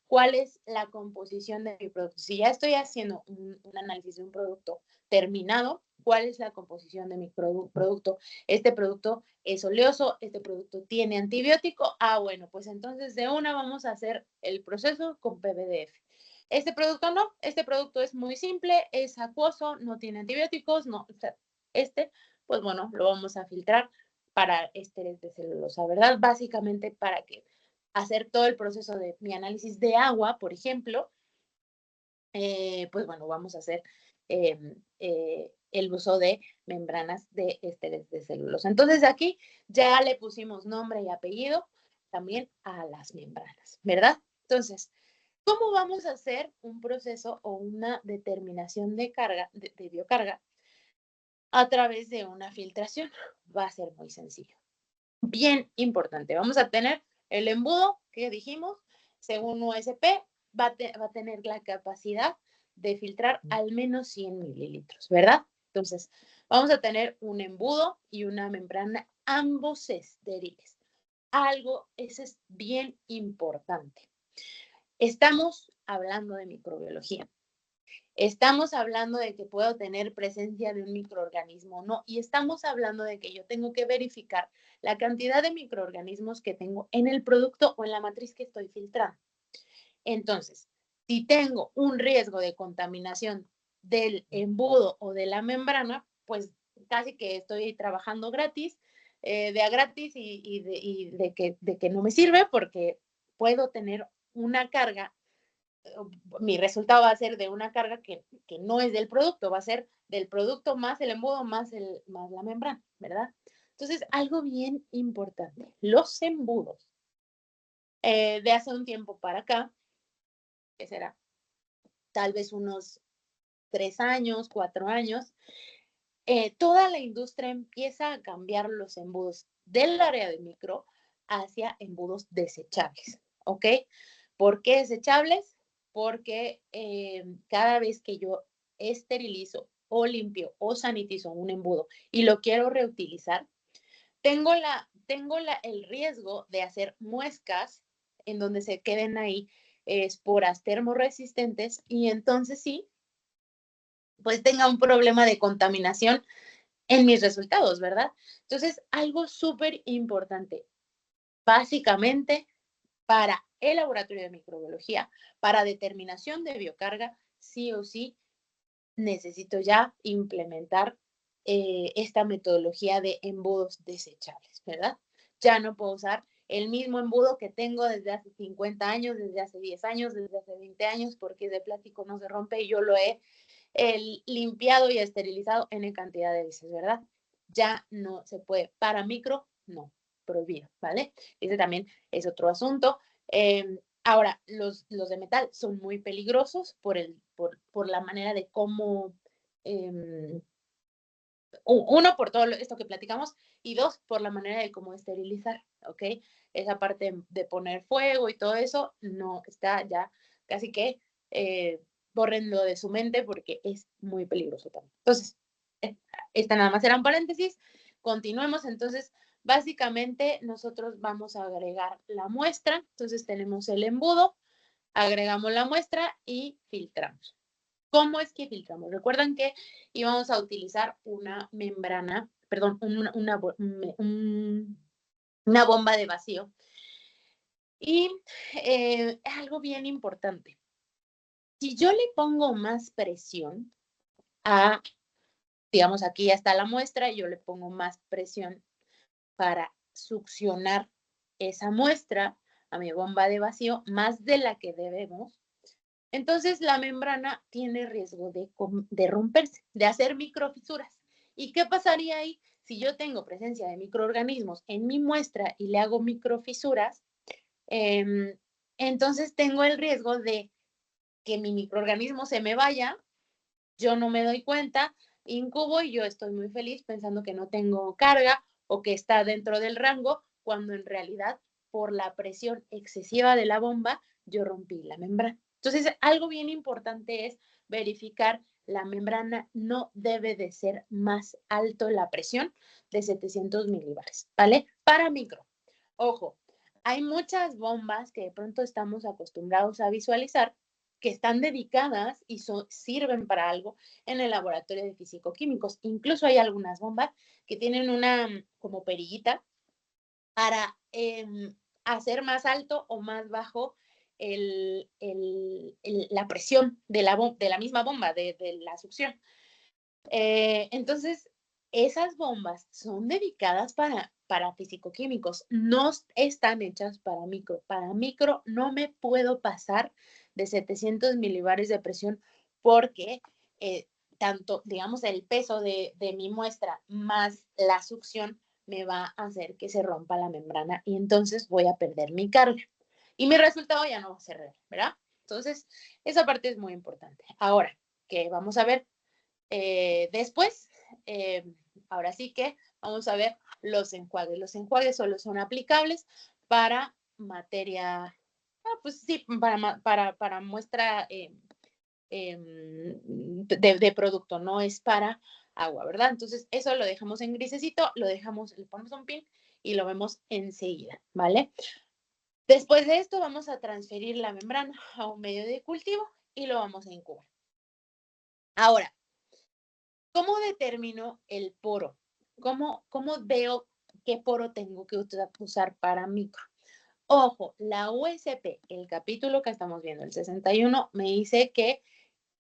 ¿Cuál es la composición de mi producto? Si ya estoy haciendo un análisis de un producto terminado, ¿cuál es la composición de mi producto? Este producto es oleoso, este producto tiene antibiótico. Bueno, pues entonces de una vamos a hacer el proceso con PVDF. Este producto no, este producto es muy simple, es acuoso, no tiene antibióticos, no, o sea, pues bueno, lo vamos a filtrar para ésteres de celulosa, ¿verdad? Básicamente para que hacer todo el proceso de mi análisis de agua, por ejemplo, pues bueno, vamos a hacer el uso de membranas de ésteres de celulosa. Entonces aquí ya le pusimos nombre y apellido también a las membranas, ¿verdad? Entonces, ¿cómo vamos a hacer un proceso o una determinación de carga, de biocarga, a través de una filtración? Va a ser muy sencillo. Bien importante. Vamos a tener el embudo que dijimos, según USP, va a tener la capacidad de filtrar al menos 100 mililitros, ¿verdad? Entonces, vamos a tener un embudo y una membrana, ambos estériles. Eso es bien importante. Estamos hablando de microbiología. Estamos hablando de que puedo tener presencia de un microorganismo o no, y estamos hablando de que yo tengo que verificar la cantidad de microorganismos que tengo en el producto o en la matriz que estoy filtrando. Entonces, si tengo un riesgo de contaminación del embudo o de la membrana, pues casi que estoy trabajando gratis, de a gratis y de que no me sirve porque puedo tener una carga. Mi resultado va a ser de una carga que no es del producto, va a ser del producto más el embudo más la membrana, ¿verdad? Entonces, algo bien importante, los embudos de hace un tiempo para acá, que será tal vez unos 3 años, 4 años, toda la industria empieza a cambiar los embudos del área de micro hacia embudos desechables, ¿ok? ¿Por qué desechables? Porque cada vez que yo esterilizo o limpio o sanitizo un embudo y lo quiero reutilizar, tengo el riesgo de hacer muescas en donde se queden ahí esporas termoresistentes y entonces sí, pues tenga un problema de contaminación en mis resultados, ¿verdad? Entonces, algo súper importante, básicamente para el laboratorio de microbiología, para determinación de biocarga, sí o sí necesito ya implementar esta metodología de embudos desechables, ¿verdad? Ya no puedo usar el mismo embudo que tengo desde hace 50 años, desde hace 10 años, desde hace 20 años, porque de plástico no se rompe y yo lo he limpiado y esterilizado N cantidad de veces, ¿verdad? Ya no se puede. Para micro, no, prohibido, ¿vale? Ese también es otro asunto. Ahora, los de metal son muy peligrosos por la manera de cómo, uno, por todo esto que platicamos, y dos, por la manera de cómo esterilizar, ¿ok? Esa parte de poner fuego y todo eso no está ya casi que bórrenlo de su mente porque es muy peligroso también. Entonces, esta nada más era un paréntesis. Continuemos. Entonces, básicamente nosotros vamos a agregar la muestra. Entonces, tenemos el embudo, agregamos la muestra y filtramos. ¿Cómo es que filtramos? Recuerdan que íbamos a utilizar una membrana, perdón, una bomba de vacío. Y algo bien importante. Si yo le pongo más presión a, digamos, aquí ya está la muestra, y yo le pongo más presión para succionar esa muestra a mi bomba de vacío, más de la que debemos, entonces la membrana tiene riesgo de romperse, de hacer microfisuras. ¿Y qué pasaría ahí? Si yo tengo presencia de microorganismos en mi muestra y le hago microfisuras, entonces tengo el riesgo de que mi microorganismo se me vaya, yo no me doy cuenta, incubo y yo estoy muy feliz pensando que no tengo carga o que está dentro del rango, cuando en realidad por la presión excesiva de la bomba yo rompí la membrana. Entonces, algo bien importante es verificar la membrana no debe de ser más alto la presión de 700 milibares, ¿vale? Para micro. Ojo, hay muchas bombas que de pronto estamos acostumbrados a visualizar que están dedicadas y sirven para algo en el laboratorio de físico-químicos. Incluso hay algunas bombas que tienen una como perillita para hacer más alto o más bajo la presión de la misma bomba, de la succión. Entonces, esas bombas son dedicadas para físico-químicos, no están hechas para micro. Para micro no me puedo pasar de 700 milibares de presión porque tanto, digamos, el peso de mi muestra más la succión me va a hacer que se rompa la membrana y entonces voy a perder mi carga. Y mi resultado ya no va a ser real, ¿verdad? Entonces, esa parte es muy importante. Ahora, que vamos a ver después, ahora sí que vamos a ver los enjuagues. Los enjuagues solo son aplicables para materia, pues sí, para muestra de producto, no es para agua, ¿verdad? Entonces, eso lo dejamos en grisecito, le ponemos un pin y lo vemos enseguida, ¿vale? Después de esto, vamos a transferir la membrana a un medio de cultivo y lo vamos a incubar. Ahora, ¿cómo determino el poro? ¿Cómo veo qué poro tengo que usar para micro? Ojo, la USP, el capítulo que estamos viendo, el 61, me dice que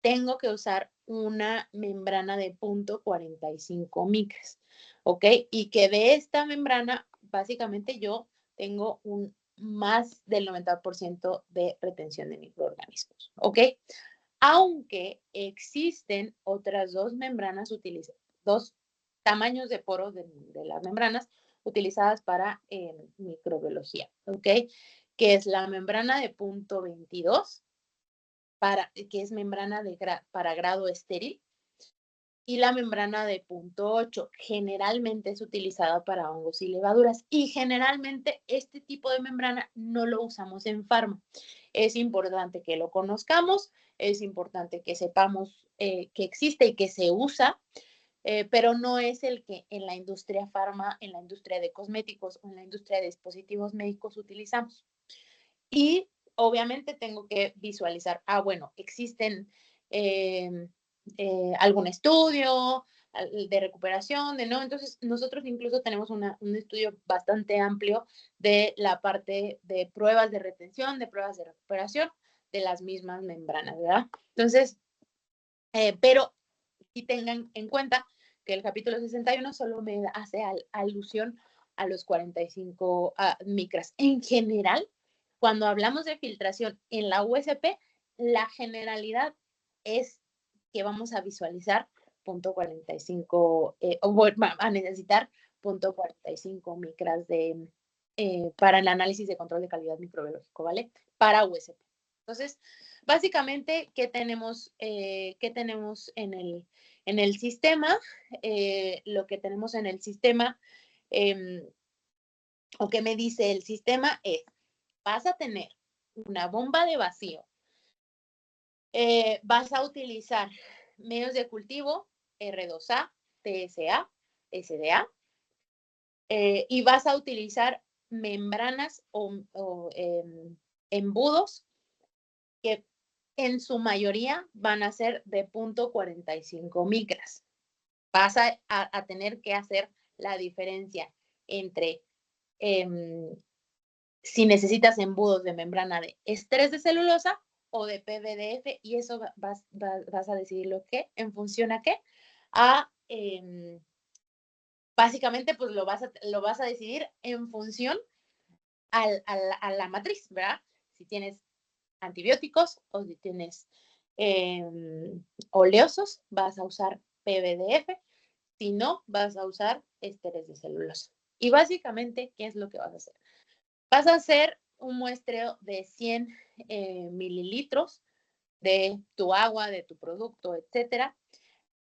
tengo que usar una membrana de 0.45 micras, ¿ok? Y que de esta membrana, básicamente yo tengo más del 90% de retención de microorganismos, ¿ok? Aunque existen otras dos membranas dos tamaños de poros de las membranas utilizadas para microbiología, ¿ok? Que es la membrana de punto 22, que es membrana para grado estéril, y la membrana de punto 8 generalmente es utilizada para hongos y levaduras, y generalmente este tipo de membrana no lo usamos en farma. Es importante que lo conozcamos, es importante que sepamos que existe y que se usa, pero no es el que en la industria farma, en la industria de cosméticos o en la industria de dispositivos médicos utilizamos. Y obviamente tengo que visualizar, bueno, existen algún estudio de recuperación, ¿no? Entonces, nosotros incluso tenemos un estudio bastante amplio de la parte de pruebas de retención, de pruebas de recuperación de las mismas membranas, ¿verdad? Entonces, pero y tengan en cuenta que el capítulo 61 solo me hace alusión a los 45 micras. En general, cuando hablamos de filtración en la USP, la generalidad es que vamos a visualizar 0.45 o a necesitar 0.45 micras para el análisis de control de calidad microbiológico, ¿vale? Para USP. Entonces, básicamente, ¿qué tenemos en el sistema? Lo que tenemos en el sistema, o que me dice el sistema es, vas a tener una bomba de vacío Vas a utilizar medios de cultivo, R2A, TSA, SDA, y vas a utilizar membranas o embudos que en su mayoría van a ser de 0.45 micras. Vas a tener que hacer la diferencia entre si necesitas embudos de membrana de estrés de celulosa o de PVDF, y eso vas a decidir lo que, en función a qué, a, básicamente, pues lo vas a decidir en función a la matriz, ¿verdad? Si tienes antibióticos o si tienes oleosos, vas a usar PVDF, si no, vas a usar ésteres de celulosa. Y básicamente, ¿qué es lo que vas a hacer? Vas a hacer un muestreo de 100 mililitros de tu agua, de tu producto, etcétera.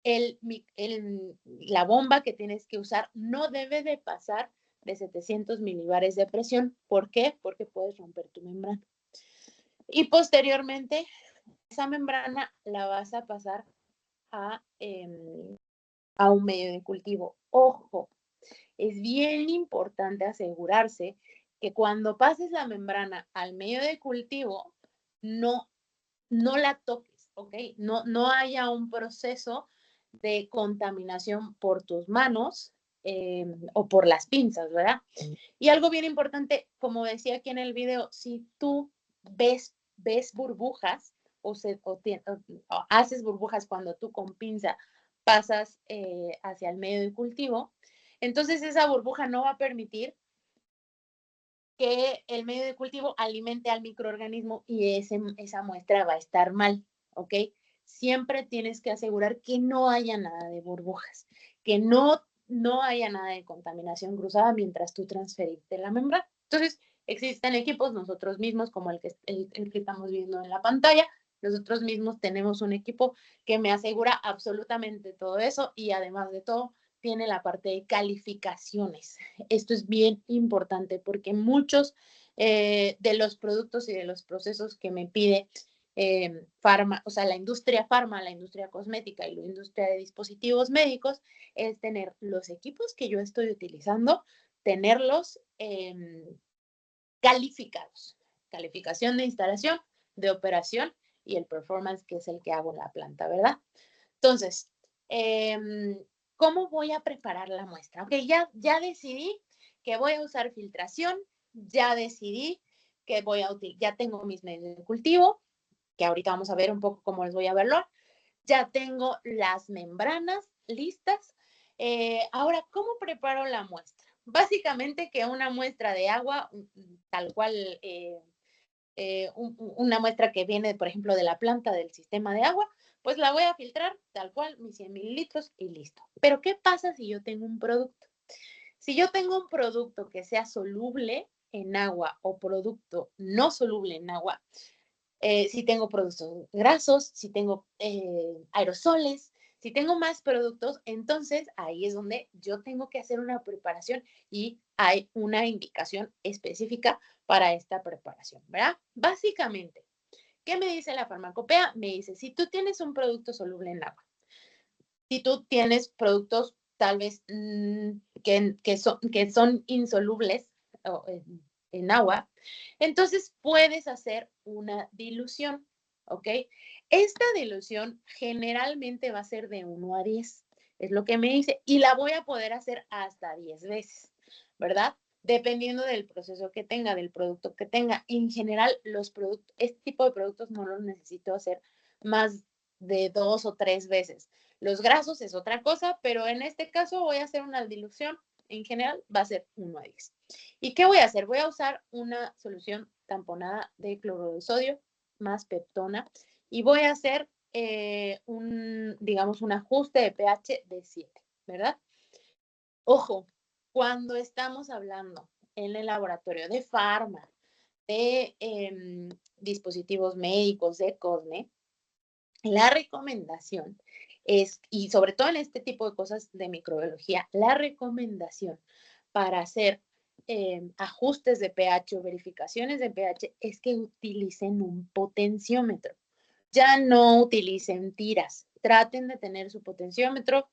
La bomba que tienes que usar no debe de pasar de 700 milibares de presión. ¿Por qué? Porque puedes romper tu membrana. Y posteriormente, esa membrana la vas a pasar a un medio de cultivo. Ojo, es bien importante asegurarse que cuando pases la membrana al medio de cultivo, no, no la toques, ¿ok? No haya un proceso de contaminación por tus manos o por las pinzas, ¿verdad? Y algo bien importante, como decía aquí en el video, si tú ves burbujas o haces burbujas cuando tú con pinza pasas hacia el medio de cultivo, entonces esa burbuja no va a permitir que el medio de cultivo alimente al microorganismo y esa muestra va a estar mal, ¿ok? Siempre tienes que asegurar que no haya nada de burbujas, que no haya nada de contaminación cruzada mientras tú transferiste la membrana. Entonces, existen equipos, nosotros mismos, como el que estamos viendo en la pantalla, nosotros mismos tenemos un equipo que me asegura absolutamente todo eso y además de todo, tiene la parte de calificaciones. Esto es bien importante porque muchos de los productos y de los procesos que me pide o sea, la industria farma, la industria cosmética y la industria de dispositivos médicos, es tener los equipos que yo estoy utilizando, tenerlos calificados. Calificación de instalación, de operación y el performance, que es el que hago en la planta, ¿verdad? Entonces, ¿cómo voy a preparar la muestra? Ok, ya decidí que voy a usar filtración, ya decidí que ya tengo mis medios de cultivo, que ahorita vamos a ver un poco cómo les voy a verlo. Ya tengo las membranas listas. Ahora, ¿cómo preparo la muestra? Básicamente que una muestra de agua, tal cual, una muestra que viene, por ejemplo, de la planta del sistema de agua, pues la voy a filtrar tal cual, mis 100 mililitros y listo. Pero ¿qué pasa si yo tengo un producto? Si yo tengo un producto que sea soluble en agua o producto no soluble en agua, si tengo productos grasos, si tengo aerosoles, si tengo más productos, entonces ahí es donde yo tengo que hacer una preparación y hay una indicación específica para esta preparación, ¿verdad? Básicamente, ¿qué me dice la farmacopea? Me dice, si tú tienes un producto soluble en agua, si tú tienes productos tal vez que son insolubles en agua, entonces puedes hacer una dilución, ¿ok? Esta dilución generalmente va a ser de 1 a 10, es lo que me dice, y la voy a poder hacer hasta 10 veces, ¿verdad? Dependiendo del proceso que tenga, del producto que tenga. En general, este tipo de productos no los necesito hacer más de 2 o 3 veces. Los grasos es otra cosa, pero en este caso voy a hacer una dilución. En general va a ser 1 a 10. ¿Y qué voy a hacer? Voy a usar una solución tamponada de cloruro de sodio más peptona y voy a hacer digamos, un ajuste de pH de 7, ¿verdad? Ojo, cuando estamos hablando en el laboratorio de farma, de dispositivos médicos, de COSME, la recomendación es, y sobre todo en este tipo de cosas de microbiología, la recomendación para hacer ajustes de pH o verificaciones de pH es que utilicen un potenciómetro. ya no utilicen tiras. Traten de tener su potenciómetro,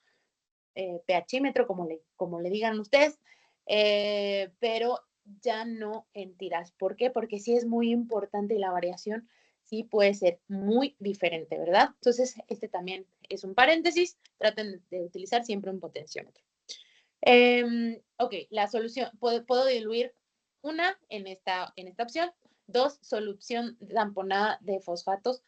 pHímetro, como le digan ustedes, pero ya no en tiras. ¿Por qué? Porque sí es muy importante y la variación sí puede ser muy diferente, ¿verdad? Entonces, este también es un paréntesis. Traten de utilizar siempre un potenciómetro. Ok, la solución, puedo diluir una en esta opción, dos, solución tamponada de fosfatos.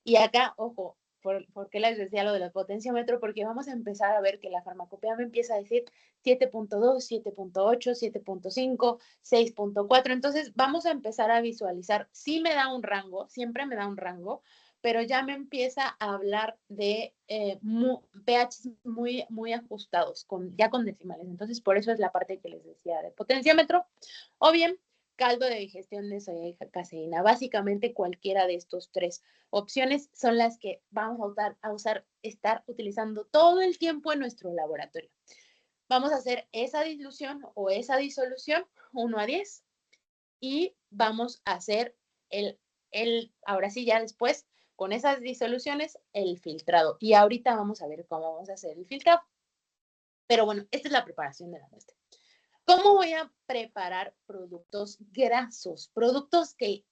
Y acá, ojo, ¿por qué les decía lo del potenciómetro? Porque vamos a empezar a ver que la farmacopea me empieza a decir 7.2, 7.8, 7.5, 6.4. Entonces, vamos a empezar a visualizar. Sí me da un rango, siempre me da un rango, pero ya me empieza a hablar de pH muy ajustados, ya con decimales. Entonces, por eso es la parte que les decía de potenciómetro. O bien, caldo de digestión de soya y caseína. Básicamente, cualquiera de estos tres opciones son las que vamos estar utilizando todo el tiempo en nuestro laboratorio. Vamos a hacer esa dilución o esa disolución 1:10 y vamos a hacer ahora sí, ya después, con esas disoluciones, el filtrado. Y ahorita vamos a ver cómo vamos a hacer el filtrado. Pero bueno, esta es la preparación de la muestra. ¿Cómo voy a preparar productos grasos? Productos que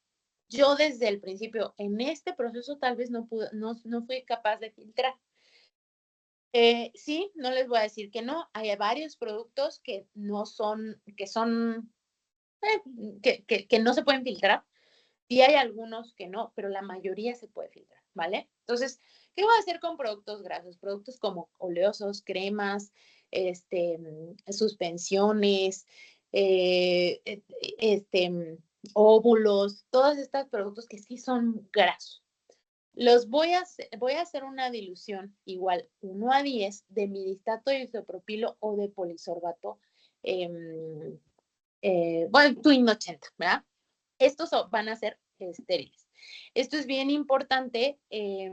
yo desde el principio, en este proceso, tal vez no fui capaz de filtrar. Sí, no les voy a decir que no. Hay varios productos que no son, que no se pueden filtrar. Sí hay algunos que no, pero la mayoría se puede filtrar, ¿vale? Entonces, ¿qué voy a hacer con productos grasos? Productos como oleosos, cremas, suspensiones, óvulos, todos estos productos que sí son grasos. Voy a hacer una dilución igual 1:10 de miristato de isopropilo o de polisorbato, bueno, Twin 80, ¿verdad? Estos van a ser estériles. Esto es bien importante y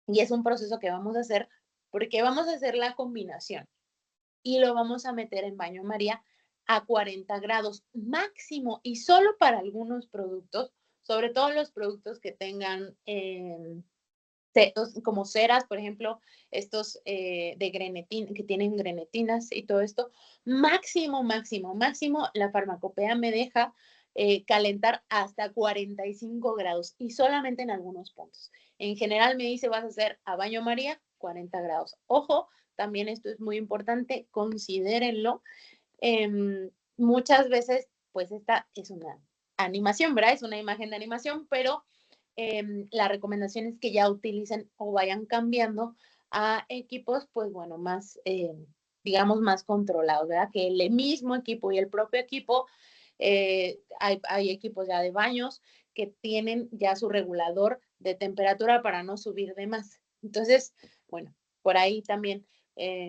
es un proceso que vamos a hacer porque vamos a hacer la combinación y lo vamos a meter en baño María a 40 grados máximo y solo para algunos productos, sobre todo los productos que tengan como ceras, por ejemplo, estos de grenetina, que tienen grenetinas y todo esto, máximo, la farmacopea me deja calentar hasta 45 grados y solamente en algunos puntos. En general me dice, vas a hacer a baño María, 40 grados. Ojo, también esto es muy importante, considérenlo. Muchas veces, pues esta es una animación, ¿verdad? Es una imagen de animación, pero la recomendación es que ya utilicen o vayan cambiando a equipos, pues bueno, más, digamos, más controlados, ¿verdad? Que el mismo equipo y el propio equipo, hay equipos ya de baños que tienen ya su regulador de temperatura para no subir de más. Entonces, bueno, por ahí también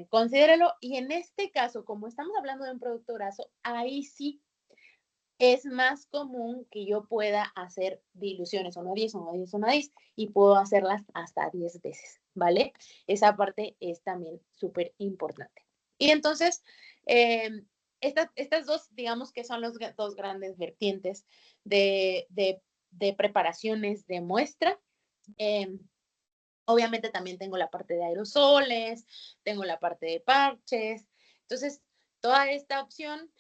considérelo. Y en este caso, como estamos hablando de un producto graso, ahí sí es más común que yo pueda hacer diluciones 1:10, 1:10, 1:10 y puedo hacerlas hasta 10 veces, ¿vale? Esa parte es también súper importante. Y entonces, eh, estas dos, digamos que son los dos grandes vertientes de preparaciones de muestra. Eh, Obviamente también tengo la parte de aerosoles, tengo la parte de parches. Entonces, toda esta opción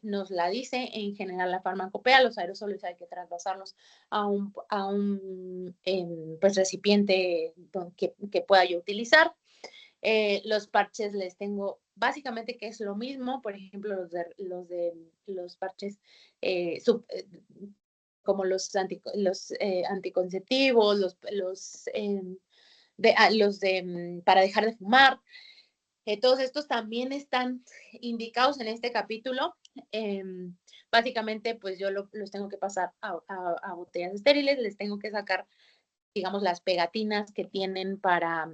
nos la dice en general la farmacopea. Los aerosoles hay que traspasarlos a un pues, recipiente que pueda yo utilizar. Los parches les tengo básicamente que es lo mismo, por ejemplo, los parches como los anticonceptivos, para dejar de fumar. Todos estos también están indicados en este capítulo. Básicamente, pues yo los tengo que pasar a botellas estériles, les tengo que sacar, digamos, las pegatinas que tienen para,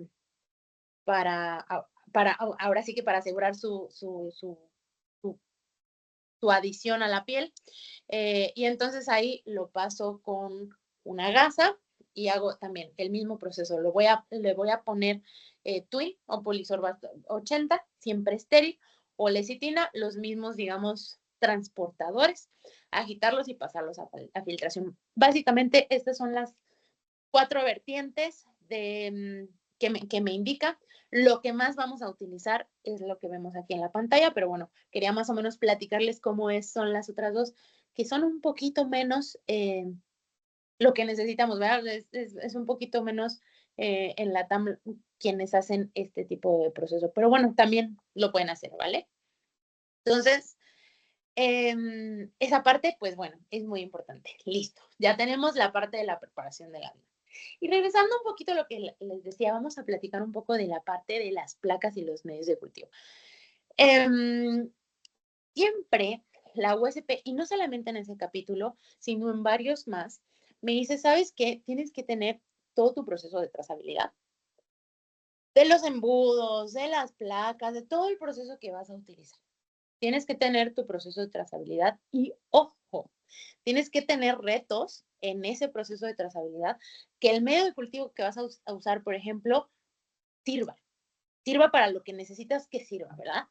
ahora sí que para asegurar su adición a la piel. Y entonces ahí lo paso con una gasa y hago también el mismo proceso. Le voy a poner TUI o polisorbato 80, siempre estéril, o lecitina, los mismos, digamos, transportadores, agitarlos y pasarlos a filtración. Básicamente, estas son 4 vertientes que me indica. Lo que más vamos a utilizar es lo que vemos aquí en la pantalla, pero bueno, quería más o menos platicarles cómo son las otras dos, que son un poquito menos lo que necesitamos, ¿verdad? Es un poquito menos en la TAM quienes hacen este tipo de proceso, pero bueno, también lo pueden hacer, ¿vale? Entonces, esa parte, pues bueno, es muy importante. Listo, ya tenemos la parte de la preparación de la harina. Y regresando un poquito a lo que les decía, vamos a platicar un poco de la parte de las placas y los medios de cultivo. Siempre la USP, y no solamente en ese capítulo, sino en varios más, me dice, ¿sabes qué? Tienes que tener todo tu proceso de trazabilidad, de los embudos, de las placas, de todo el proceso que vas a utilizar. Tienes que tener tu proceso de trazabilidad y, ojo, tienes que tener retos en ese proceso de trazabilidad, que el medio de cultivo que vas a usar, por ejemplo, sirva para lo que necesitas que sirva, ¿verdad?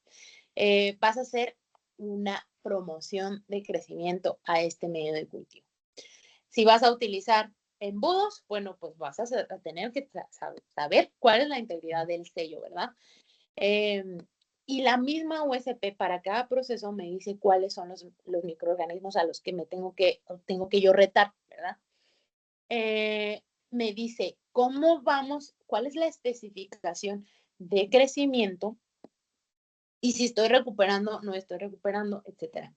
Vas a hacer una promoción de crecimiento a este medio de cultivo. Si vas a utilizar embudos, bueno, pues vas a tener que saber cuál es la integridad del sello, ¿verdad? Y la misma USP para cada proceso me dice cuáles son los microorganismos a los que tengo que yo retar, ¿verdad? Me dice cómo vamos, cuál es la especificación de crecimiento y si estoy recuperando, no estoy recuperando, etcétera.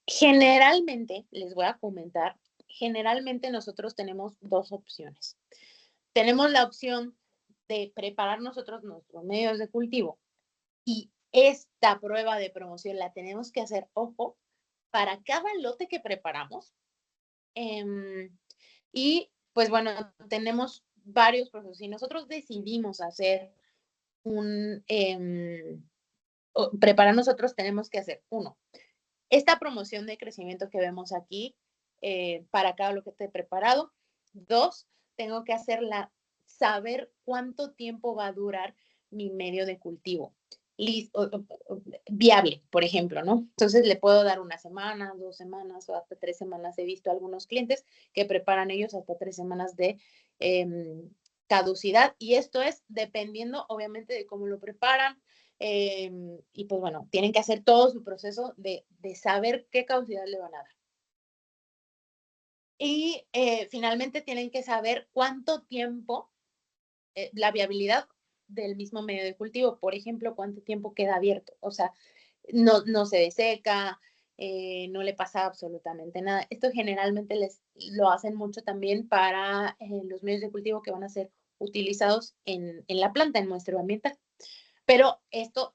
Generalmente, les voy a comentar, generalmente nosotros tenemos dos opciones. Tenemos la opción de preparar nosotros nuestros medios de cultivo y esta prueba de promoción la tenemos que hacer, ojo, para cada lote que preparamos. Y pues bueno, tenemos varios procesos. Si nosotros decidimos hacer preparar nosotros, tenemos que hacer uno, esta promoción de crecimiento que vemos aquí para cada lo que esté preparado. Dos, tengo que saber cuánto tiempo va a durar mi medio de cultivo. Viable, por ejemplo, ¿no? Entonces le puedo dar una semana, 2 semanas o hasta 3 semanas. He visto algunos clientes que preparan ellos hasta 3 semanas de caducidad y esto es dependiendo obviamente de cómo lo preparan, y pues bueno, tienen que hacer todo su proceso de saber qué caducidad le van a dar. Y finalmente tienen que saber cuánto tiempo, la viabilidad del mismo medio de cultivo, por ejemplo, cuánto tiempo queda abierto, o sea, no se deseca, no le pasa absolutamente nada. Esto generalmente lo hacen mucho también para los medios de cultivo que van a ser utilizados en la planta, en muestreo ambiental. Pero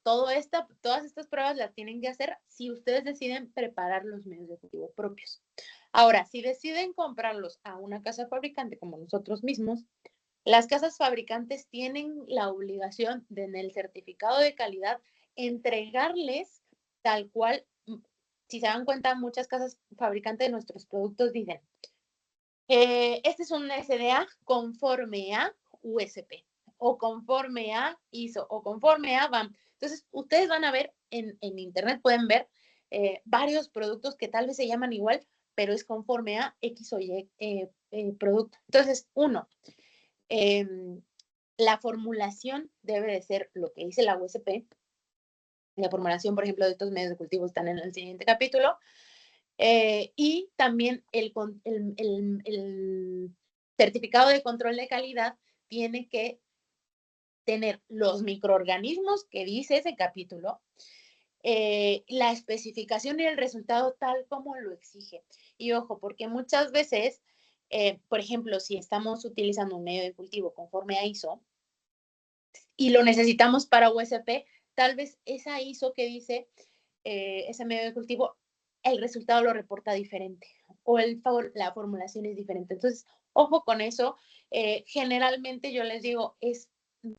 todas estas pruebas las tienen que hacer si ustedes deciden preparar los medios de cultivo propios. Ahora, si deciden comprarlos a una casa fabricante como nosotros mismos, las casas fabricantes tienen la obligación de en el certificado de calidad entregarles tal cual. Si se dan cuenta, muchas casas fabricantes de nuestros productos dicen, este es un SDA conforme a USP o conforme a ISO o conforme a BAM. Entonces, ustedes van a ver en internet, pueden ver varios productos que tal vez se llaman igual, pero es conforme a X o Y producto. Entonces, uno, la formulación debe de ser lo que dice la USP. La formulación, por ejemplo, de estos medios de cultivo están en el siguiente capítulo. Y también el certificado de control de calidad tiene que tener los microorganismos que dice ese capítulo, la especificación y el resultado tal como lo exige. Y ojo, porque muchas veces, por ejemplo, si estamos utilizando un medio de cultivo conforme a ISO y lo necesitamos para USP, tal vez esa ISO que dice ese medio de cultivo, el resultado lo reporta diferente o la formulación es diferente. Entonces, ojo con eso. Generalmente yo les digo, es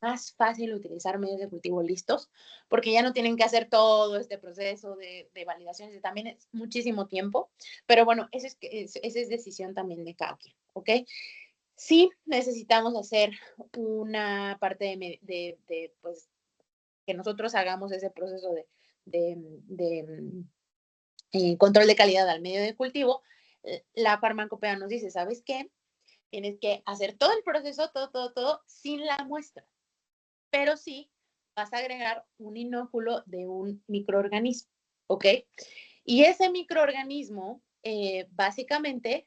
más fácil utilizar medios de cultivo listos porque ya no tienen que hacer todo este proceso de validaciones y también es muchísimo tiempo. Pero bueno, esa es decisión también de cada quien, ¿ok? Sí necesitamos hacer una parte pues, que nosotros hagamos ese proceso de control de calidad al medio de cultivo. La farmacopea nos dice, ¿sabes qué? Tienes que hacer todo el proceso, todo, sin la muestra. Pero sí vas a agregar un inóculo de un microorganismo, ¿ok? Y ese microorganismo, básicamente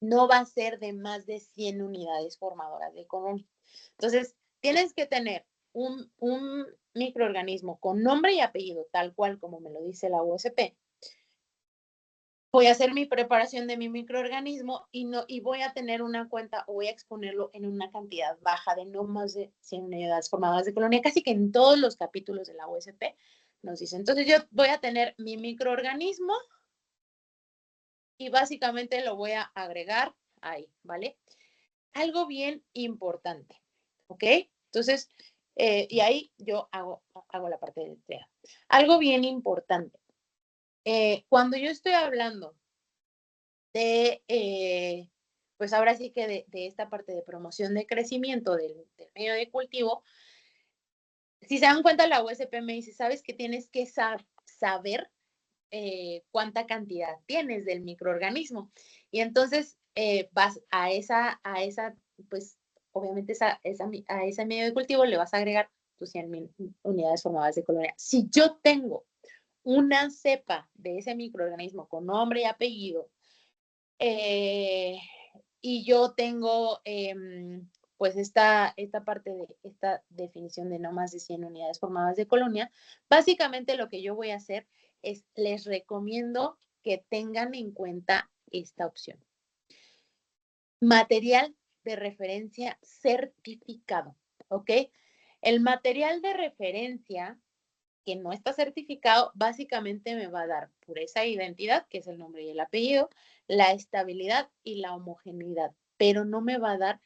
no va a ser de más de 100 unidades formadoras de colonia. Entonces, tienes que tener un microorganismo con nombre y apellido, tal cual como me lo dice la USP. Voy a hacer mi preparación de mi microorganismo y voy a tener una cuenta o voy a exponerlo en una cantidad baja de no más de 100 unidades formadoras de colonia, casi que en todos los capítulos de la USP nos dice. Entonces yo voy a tener mi microorganismo y básicamente lo voy a agregar ahí, ¿vale? Algo bien importante, ¿ok? Entonces, y ahí yo hago la parte de entrega. Algo bien importante. Cuando yo estoy hablando pues ahora sí que de esta parte de promoción de crecimiento del medio de cultivo, si se dan cuenta, la USP me dice, sabes que tienes que saber cuánta cantidad tienes del microorganismo. Y entonces vas pues obviamente a ese medio de cultivo le vas a agregar tus 100,000 unidades formadas de colonia. Si yo tengo una cepa de ese microorganismo con nombre y apellido, y yo tengo pues esta parte de esta definición de no más de 100 unidades formadas de colonia, básicamente lo que yo voy a hacer es les recomiendo que tengan en cuenta esta opción. Material de referencia certificado, ¿ok? El material de referencia que no está certificado, básicamente me va a dar pureza e identidad, que es el nombre y el apellido, la estabilidad y la homogeneidad, pero no me va a dar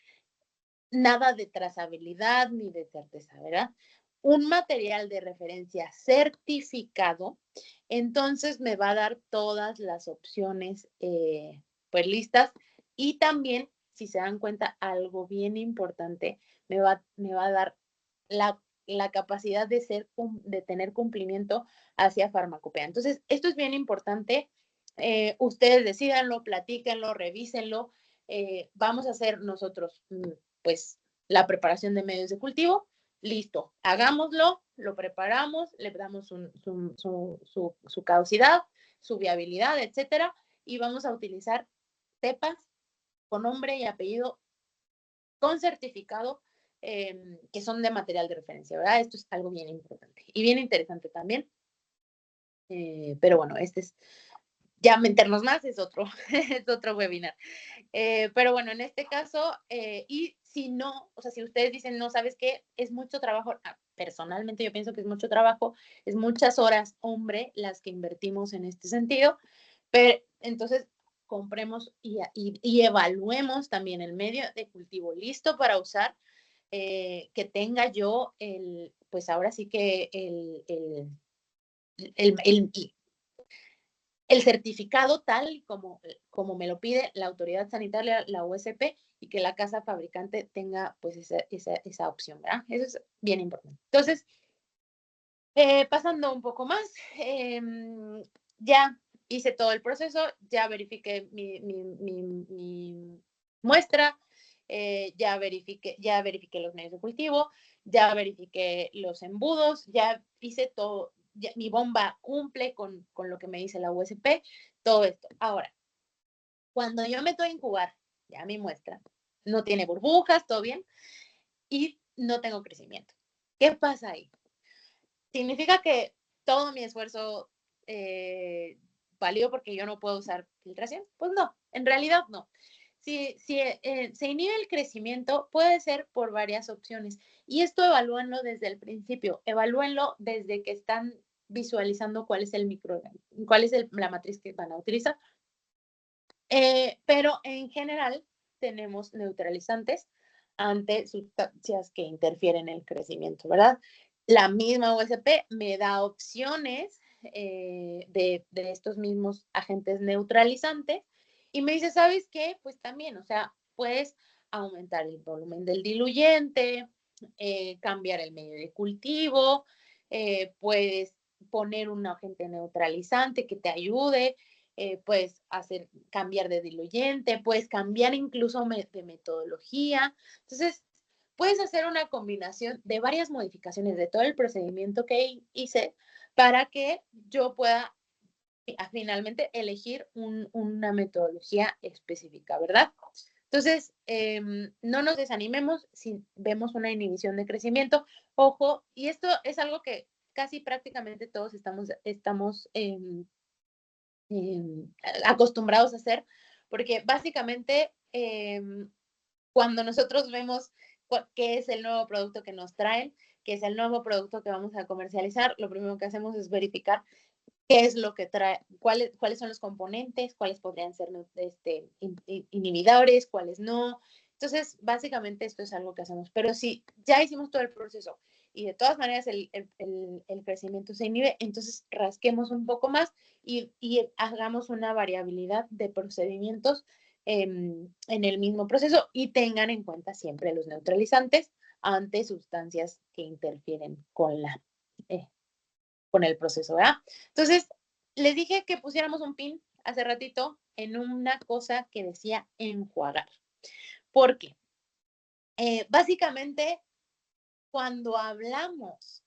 nada de trazabilidad ni de certeza, ¿verdad? Un material de referencia certificado, entonces me va a dar todas las opciones pues listas y también, si se dan cuenta, algo bien importante, me va a dar la capacidad de tener cumplimiento hacia farmacopea. Entonces, esto es bien importante. Ustedes decídanlo, platíquenlo, revísenlo. Vamos a hacer nosotros pues la preparación de medios de cultivo, listo, hagámoslo, lo preparamos, le damos su caducidad, su viabilidad, etcétera, y vamos a utilizar cepas con nombre y apellido con certificado que son de material de referencia, ¿verdad? Esto es algo bien importante y bien interesante también. Pero bueno, este es ya meternos más es otro, es otro webinar. Pero bueno, en este caso, y si no, o sea, si ustedes dicen, no, ¿sabes qué? Es mucho trabajo, personalmente yo pienso que es mucho trabajo, es muchas horas, hombre, las que invertimos en este sentido, pero entonces compremos y evaluemos también el medio de cultivo listo para usar, que tenga yo pues ahora sí que el, el, el certificado tal como me lo pide la autoridad sanitaria, la USP, y que la casa fabricante tenga pues esa opción, ¿verdad? Eso es bien importante. Entonces, pasando un poco más, ya hice todo el proceso, ya verifiqué mi muestra, ya verifiqué los medios de cultivo, ya verifiqué los embudos, ya hice todo, ya, mi bomba cumple con lo que me dice la USP, todo esto. Ahora, cuando yo meto a incubar ya mi muestra, no tiene burbujas, todo bien, y no tengo crecimiento. ¿Qué pasa ahí? ¿Significa que todo mi esfuerzo valió porque yo no puedo usar filtración? Pues no, en realidad no. Si se inhibe el crecimiento, puede ser por varias opciones. Y esto evalúenlo desde el principio, evalúenlo desde que están visualizando cuál es el microorganismo, cuál es la matriz que van a utilizar. Pero en general tenemos neutralizantes ante sustancias que interfieren en el crecimiento, ¿verdad? La misma USP me da opciones de estos mismos agentes neutralizantes y me dice, ¿sabes qué? Pues también, o sea, puedes aumentar el volumen del diluyente, cambiar el medio de cultivo, puedes poner un agente neutralizante que te ayude, puedes cambiar de diluyente, puedes cambiar incluso de metodología. Entonces, puedes hacer una combinación de varias modificaciones de todo el procedimiento que hice para que yo pueda finalmente elegir una metodología específica, ¿verdad? Entonces, no nos desanimemos si vemos una inhibición de crecimiento. Ojo, y esto es algo que casi prácticamente todos estamos acostumbrados a hacer, porque básicamente cuando nosotros vemos qué es el nuevo producto que nos traen, qué es el nuevo producto que vamos a comercializar, lo primero que hacemos es verificar qué es lo que trae, cuáles son los componentes, cuáles podrían ser inhibidores, cuáles no. Entonces, básicamente esto es algo que hacemos. Pero si ya hicimos todo el proceso y de todas maneras el crecimiento se inhibe, entonces rasquemos un poco más y hagamos una variabilidad de procedimientos en el mismo proceso y tengan en cuenta siempre los neutralizantes ante sustancias que interfieren con el proceso, ¿verdad? Entonces, les dije que pusiéramos un pin hace ratito en una cosa que decía enjuagar. ¿Por qué? Básicamente, cuando hablamos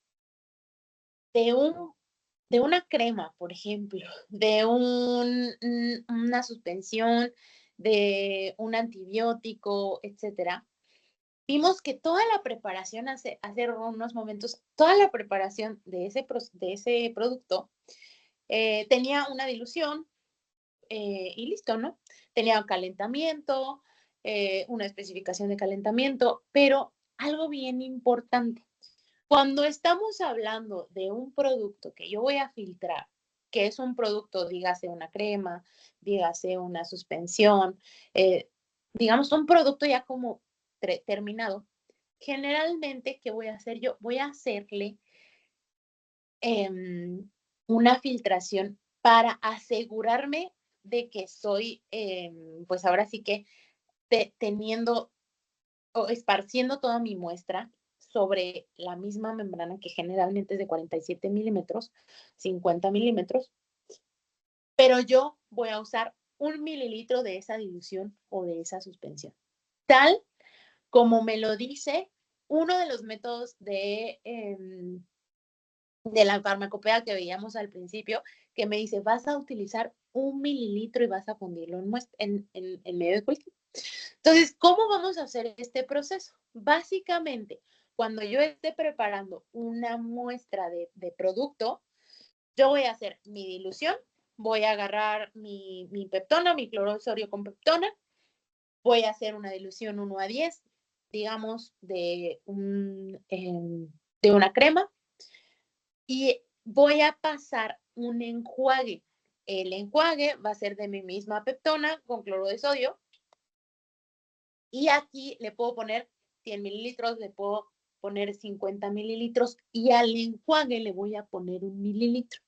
de una crema, por ejemplo, de una suspensión, de un antibiótico, etcétera, vimos que toda la preparación hace unos momentos, toda la preparación de ese producto tenía una dilución y listo, ¿no? Tenía calentamiento, una especificación de calentamiento, pero algo bien importante. Cuando estamos hablando de un producto que yo voy a filtrar, que es un producto, dígase una crema, dígase una suspensión, digamos un producto ya como terminado, generalmente, ¿qué voy a hacer yo? Voy a hacerle una filtración para asegurarme de que estoy, pues ahora sí que teniendo o esparciendo toda mi muestra sobre la misma membrana que generalmente es de 47 milímetros, 50 milímetros, pero yo voy a usar 1 mililitro de esa dilución o de esa suspensión. Tal como me lo dice uno de los métodos de la farmacopea que veíamos al principio, que me dice, vas a utilizar 1 mililitro y vas a fundirlo en medio de cultivo. Entonces, ¿cómo vamos a hacer este proceso? Básicamente, cuando yo esté preparando una muestra de producto, yo voy a hacer mi dilución, voy a agarrar mi peptona, mi cloruro de sodio con peptona, voy a hacer una dilución 1:10, digamos, de una crema, y voy a pasar un enjuague. El enjuague va a ser de mi misma peptona con cloruro de sodio. Y aquí le puedo poner 100 mililitros, le puedo poner 50 mililitros y al enjuague le voy a poner 1 mililitro.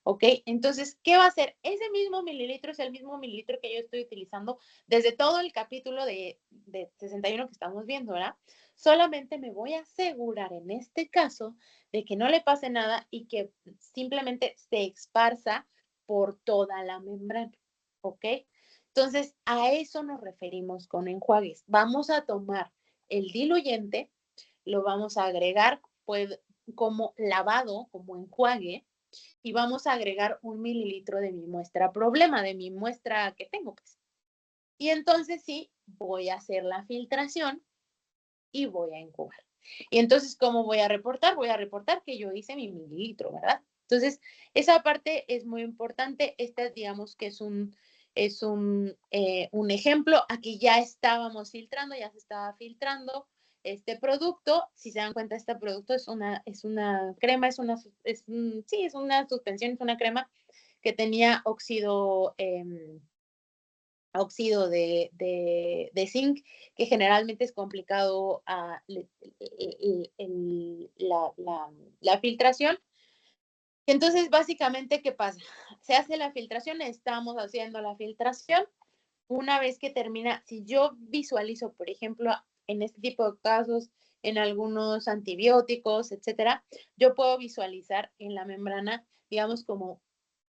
¿Ok? Entonces, ¿qué va a hacer? Ese mismo mililitro es el mismo mililitro que yo estoy utilizando desde todo el capítulo de 61 que estamos viendo, ¿verdad? Solamente me voy a asegurar en este caso de que no le pase nada y que simplemente se esparza por toda la membrana. ¿Ok? Entonces, a eso nos referimos con enjuagues. Vamos a tomar el diluyente, lo vamos a agregar pues, como lavado, como enjuague, y vamos a agregar 1 mililitro de mi muestra problema, de mi muestra que tengo, pues. Y entonces sí, voy a hacer la filtración y voy a incubar. Y entonces, ¿cómo voy a reportar? Voy a reportar que yo hice mi mililitro, ¿verdad? Entonces, esa parte es muy importante. Esta, digamos que es un ejemplo. Aquí ya estábamos filtrando, ya se estaba filtrando este producto. Si se dan cuenta, este producto es una crema, es una suspensión, es una crema que tenía óxido de zinc, que generalmente es complicado la filtración. Entonces, básicamente, ¿qué pasa? Se hace la filtración, estamos haciendo la filtración. Una vez que termina, si yo visualizo, por ejemplo, en este tipo de casos, en algunos antibióticos, etcétera, yo puedo visualizar en la membrana, digamos, como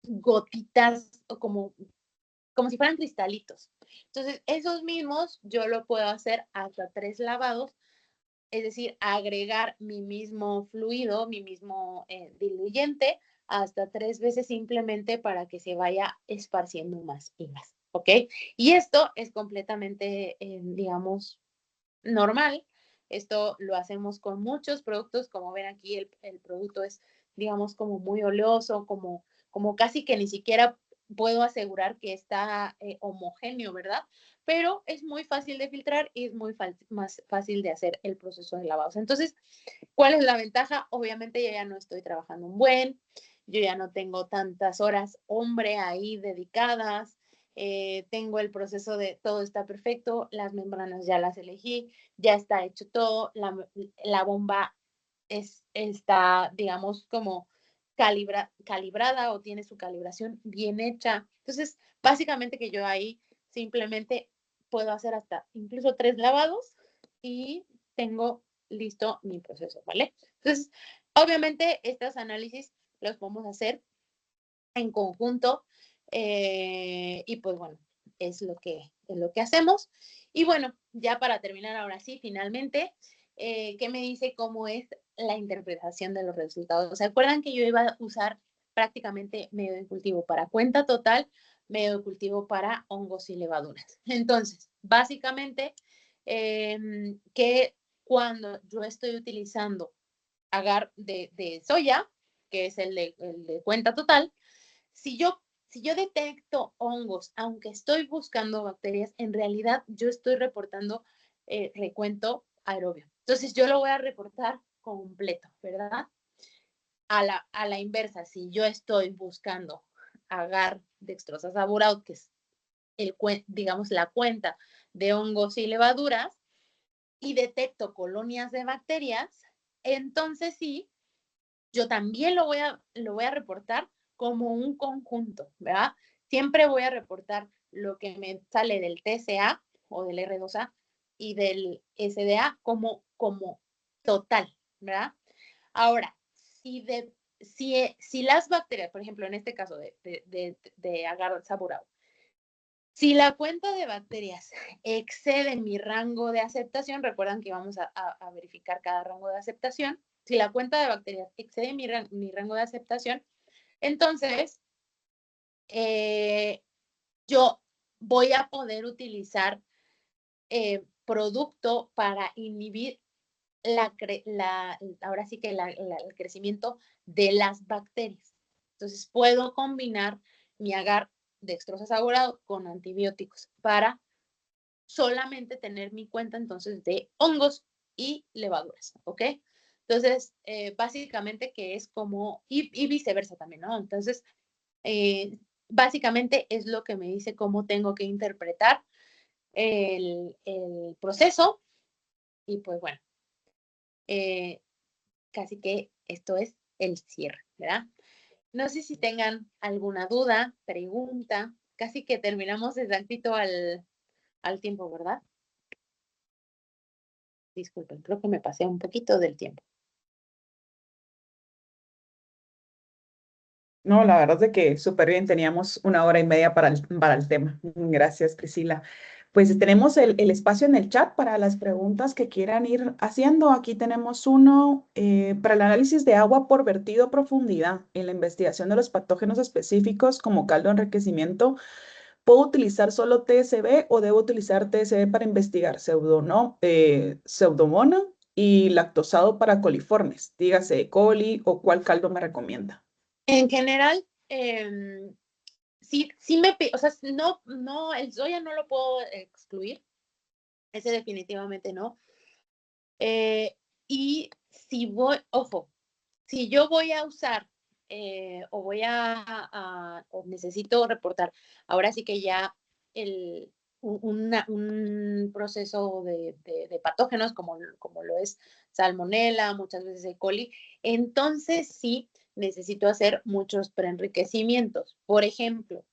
gotitas o como si fueran cristalitos. Entonces, esos mismos yo lo puedo hacer hasta 3 lavados, es decir, agregar mi mismo fluido, mi mismo diluyente, hasta 3 veces simplemente para que se vaya esparciendo más y más, ¿ok? Y esto es completamente, digamos, normal. Esto lo hacemos con muchos productos, como ven aquí el producto es, digamos, como muy oleoso, como casi que ni siquiera puedo asegurar que está homogéneo, ¿verdad? Pero es muy fácil de filtrar y es muy más fácil de hacer el proceso de lavados. Entonces, ¿cuál es la ventaja? Obviamente yo ya no estoy trabajando un buen, yo ya no tengo tantas horas hombre ahí dedicadas, tengo el proceso de todo está perfecto, las membranas ya las elegí, ya está hecho todo, la bomba está, digamos, como calibrada o tiene su calibración bien hecha. Entonces, básicamente que yo ahí simplemente puedo hacer hasta incluso 3 lavados y tengo listo mi proceso, ¿vale? Entonces, obviamente, estos análisis los podemos hacer en conjunto y pues bueno, es lo que hacemos. Y bueno, ya para terminar ahora sí, finalmente, ¿qué me dice cómo es la interpretación de los resultados? ¿Se acuerdan que yo iba a usar prácticamente medio de cultivo para cuenta total, medio de cultivo para hongos y levaduras? Entonces, básicamente, que cuando yo estoy utilizando agar de soya, que es el de cuenta total, si yo detecto hongos, aunque estoy buscando bacterias, en realidad yo estoy reportando recuento aerobio. Entonces yo lo voy a reportar completo, ¿verdad? A la inversa, si yo estoy buscando agar dextrosa sabouraud, que es digamos la cuenta de hongos y levaduras, y detecto colonias de bacterias, entonces sí, yo también lo voy a reportar como un conjunto, ¿verdad? Siempre voy a reportar lo que me sale del TCA o del R2A y del SDA como total, ¿verdad? Ahora, si las bacterias, por ejemplo, en este caso de agar sabourao, si la cuenta de bacterias excede mi rango de aceptación, recuerdan que vamos a verificar cada rango de aceptación. Si la cuenta de bacterias excede mi rango de aceptación, entonces yo voy a poder utilizar producto para inhibir ahora sí que el crecimiento de las bacterias. Entonces puedo combinar mi agar dextrosa sabourao con antibióticos para solamente tener mi cuenta entonces de hongos y levaduras, ¿ok? Entonces, básicamente que es como, y viceversa también, ¿no? Entonces, básicamente es lo que me dice cómo tengo que interpretar el proceso y pues bueno, eh, casi que esto es el cierre, ¿verdad? No sé si tengan alguna duda, pregunta, casi que terminamos exactito al tiempo, ¿verdad? Disculpen, creo que me pasé un poquito del tiempo. No, la verdad es de que súper bien, teníamos 1 hora y media para el tema. Gracias, Priscila. Pues tenemos el espacio en el chat para las preguntas que quieran ir haciendo. Aquí tenemos uno para el análisis de agua por vertido a profundidad en la investigación de los patógenos específicos como caldo de enriquecimiento. ¿Puedo utilizar solo TSB o debo utilizar TSB para investigar pseudomonas y lactosado para coliformes? Dígase E. coli o cuál caldo me recomienda. En general, sí o sea, no, el soya no lo puedo excluir, ese definitivamente no. Y ojo, si yo voy a usar o o necesito reportar, ahora sí que ya un proceso de patógenos como lo es salmonela, muchas veces E. coli, entonces sí necesito hacer muchos preenriquecimientos. Por ejemplo,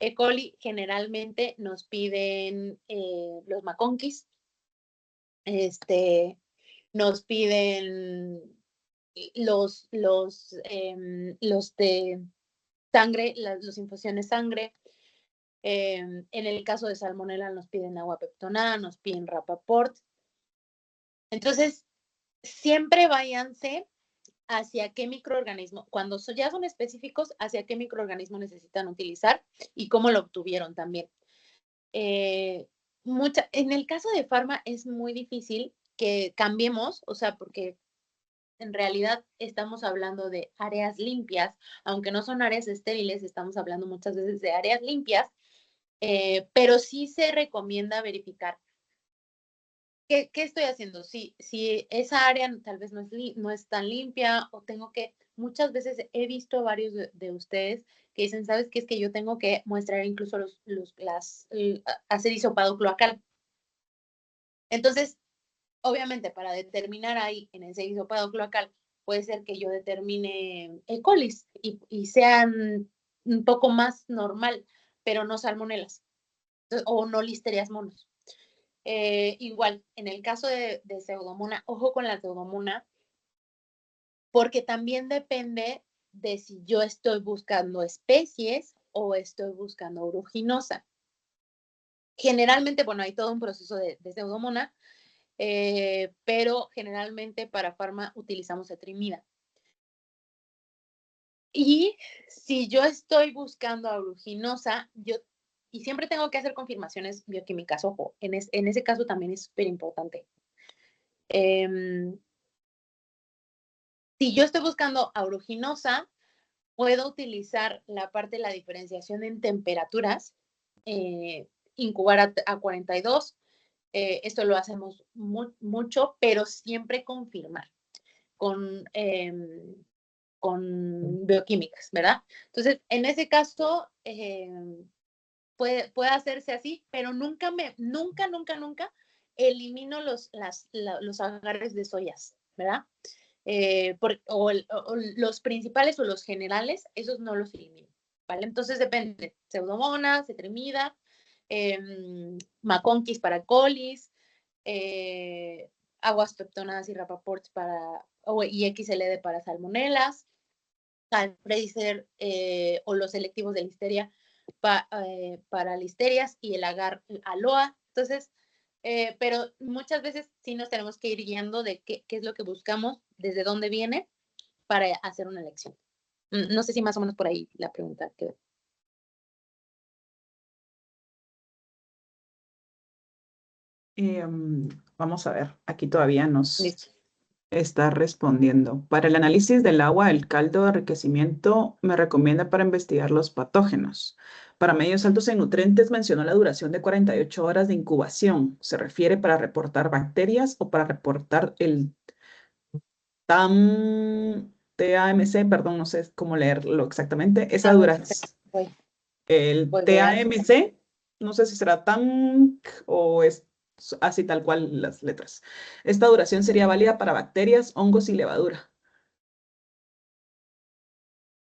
E. coli generalmente nos piden los McConkeys, este, nos piden los de sangre, los infusiones sangre. En el caso de salmonela nos piden agua peptonada, nos piden Rapaport. Entonces, siempre váyanse hacia qué microorganismo, cuando ya son específicos, hacia qué microorganismo necesitan utilizar y cómo lo obtuvieron también. En el caso de Pharma es muy difícil que cambiemos, o sea, porque en realidad estamos hablando de áreas limpias, aunque no son áreas estériles, estamos hablando muchas veces de áreas limpias, pero sí se recomienda verificar qué estoy haciendo. Si esa área tal vez no es tan limpia o tengo que, muchas veces he visto varios de ustedes que dicen, ¿sabes qué? Es que yo tengo que muestrar incluso hacer hisopado cloacal. Entonces, obviamente, para determinar ahí en ese hisopado cloacal, puede ser que yo determine E. coli y sean un poco más normal, pero no salmonelas o no listerias monos. Igual, en el caso de Pseudomonas, ojo con la Pseudomonas, porque también depende de si yo estoy buscando especies o estoy buscando aeruginosa. Generalmente, bueno, hay todo un proceso de Pseudomonas, pero generalmente para Pharma utilizamos etrimida. Y si yo estoy buscando aeruginosa, y siempre tengo que hacer confirmaciones bioquímicas, ojo, en ese caso también es súper importante. Si yo estoy buscando aeruginosa, puedo utilizar la parte de la diferenciación en temperaturas, incubar a 42. Esto lo hacemos mucho, pero siempre confirmar con bioquímicas, ¿verdad? Entonces, en ese caso, puede hacerse así, pero nunca elimino los agares de soyas, ¿verdad? O los principales o los generales, esos no los elimino, ¿vale? Entonces depende, Pseudomonas, etrimida, McConkeys para colis, aguas peptonadas y Rapaports y XLD para salmonelas, Calfreiser o los selectivos de listeria para listerias y el agar aloa. Entonces, pero muchas veces sí nos tenemos que ir guiando de qué es lo que buscamos, desde dónde viene, para hacer una elección. No sé si más o menos por ahí la pregunta quedó. Vamos a ver, aquí todavía nos Listo. está respondiendo. Para el análisis del agua, el caldo de enriquecimiento me recomienda para investigar los patógenos. Para medios altos en nutrientes mencionó la duración de 48 horas de incubación. ¿Se refiere para reportar bacterias o para reportar el TAMC? Perdón, no sé cómo leerlo exactamente. Esa duración. El TAMC, no sé si será TAMC o es así tal cual las letras. Esta duración sería válida para bacterias, hongos y levadura.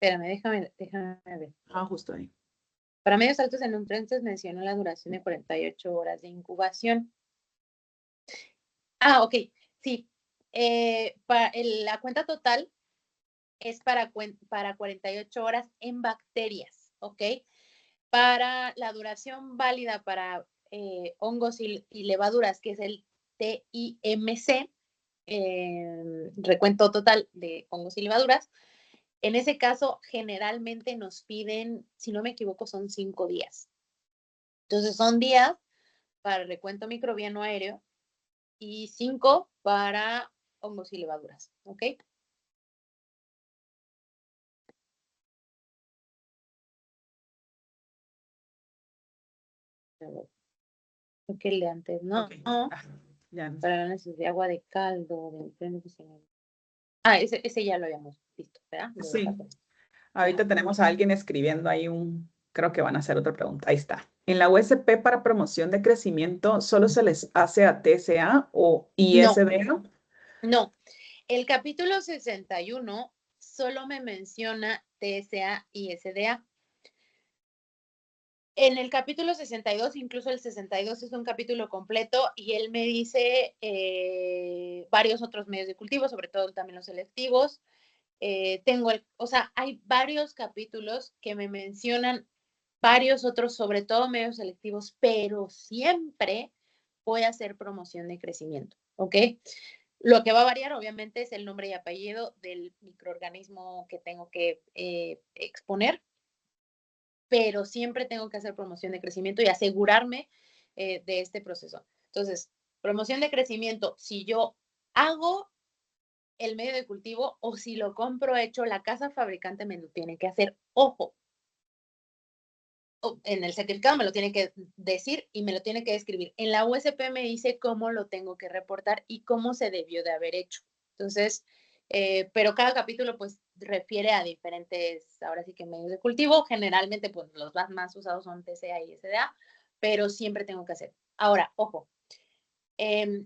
Espérame, déjame ver. Justo ahí. Para medios altos en nutrientes mencionó la duración de 48 horas de incubación. Ok, sí. La cuenta total es para 48 horas en bacterias, ¿ok? Para la duración válida para hongos y levaduras, que es el TIMC, recuento total de hongos y levaduras, en ese caso generalmente nos piden, si no me equivoco, son 5 días. Entonces son días para recuento microbiano aéreo y 5 para hongos y levaduras, ¿ok? Porque el de antes, ¿no? Okay. Ya no. Para el análisis de agua de caldo, ese ya lo habíamos visto, ¿verdad? Sí. Ahorita tenemos a alguien escribiendo ahí creo que van a hacer otra pregunta. Ahí está. En la USP para promoción de crecimiento, ¿solo se les hace a TSA o ISDA? No. El capítulo 61 solo me menciona TSA y SDA. En el capítulo 62, incluso el 62 es un capítulo completo y él me dice varios otros medios de cultivo, sobre todo también los selectivos. O sea, hay varios capítulos que me mencionan varios otros, sobre todo medios selectivos, pero siempre voy a hacer promoción de crecimiento, ¿ok? Lo que va a variar, obviamente, es el nombre y apellido del microorganismo que tengo que exponer, pero siempre tengo que hacer promoción de crecimiento y asegurarme de este proceso. Entonces, promoción de crecimiento, si yo hago el medio de cultivo o si lo compro hecho, la casa fabricante me lo tiene que hacer. Ojo, en el certificado me lo tiene que decir y me lo tiene que describir. En la USP me dice cómo lo tengo que reportar y cómo se debió de haber hecho. Entonces, pero cada capítulo pues refiere a diferentes, ahora sí que medios de cultivo. Generalmente pues los más usados son TCA y SDA, pero siempre tengo que hacer. Ahora, ojo, eh,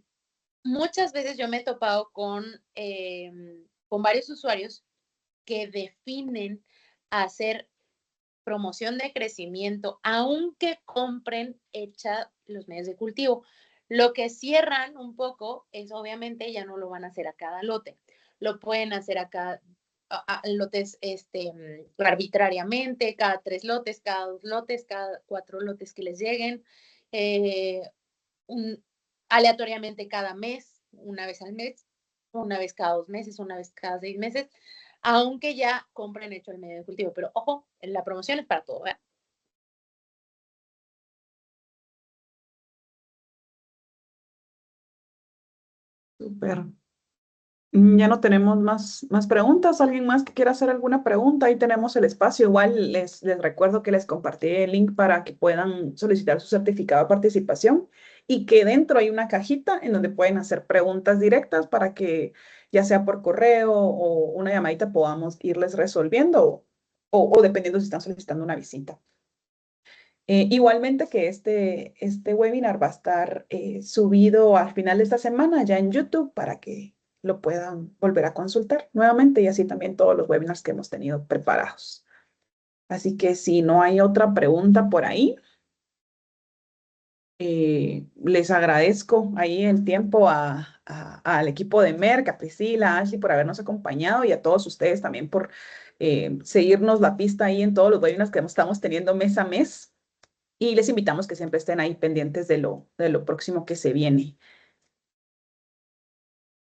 muchas veces yo me he topado con varios usuarios que definen hacer promoción de crecimiento, aunque compren hecha los medios de cultivo. Lo que cierran un poco es obviamente ya no lo van a hacer a cada lote, lo pueden hacer a lotes arbitrariamente, cada 3 lotes, cada 2 lotes, cada 4 lotes que les lleguen, eh, un, aleatoriamente cada mes, una vez al mes, una vez cada 2 meses, una vez cada 6 meses, aunque ya compren hecho el medio de cultivo. Pero ojo, la promoción es para todo, ¿eh? Súper. Ya no tenemos más preguntas. ¿Alguien más que quiera hacer alguna pregunta? Ahí tenemos el espacio. Igual les recuerdo que les compartí el link para que puedan solicitar su certificado de participación y que dentro hay una cajita en donde pueden hacer preguntas directas para que ya sea por correo o una llamadita podamos irles resolviendo o dependiendo si están solicitando una visita. Igualmente que este webinar va a estar subido al final de esta semana ya en YouTube para que lo puedan volver a consultar nuevamente y así también todos los webinars que hemos tenido preparados. Así que si no hay otra pregunta por ahí, les agradezco ahí el tiempo al equipo de Merck, a Priscila, a Ashley por habernos acompañado y a todos ustedes también por seguirnos la pista ahí en todos los webinars que estamos teniendo mes a mes. Y les invitamos que siempre estén ahí pendientes de lo próximo que se viene.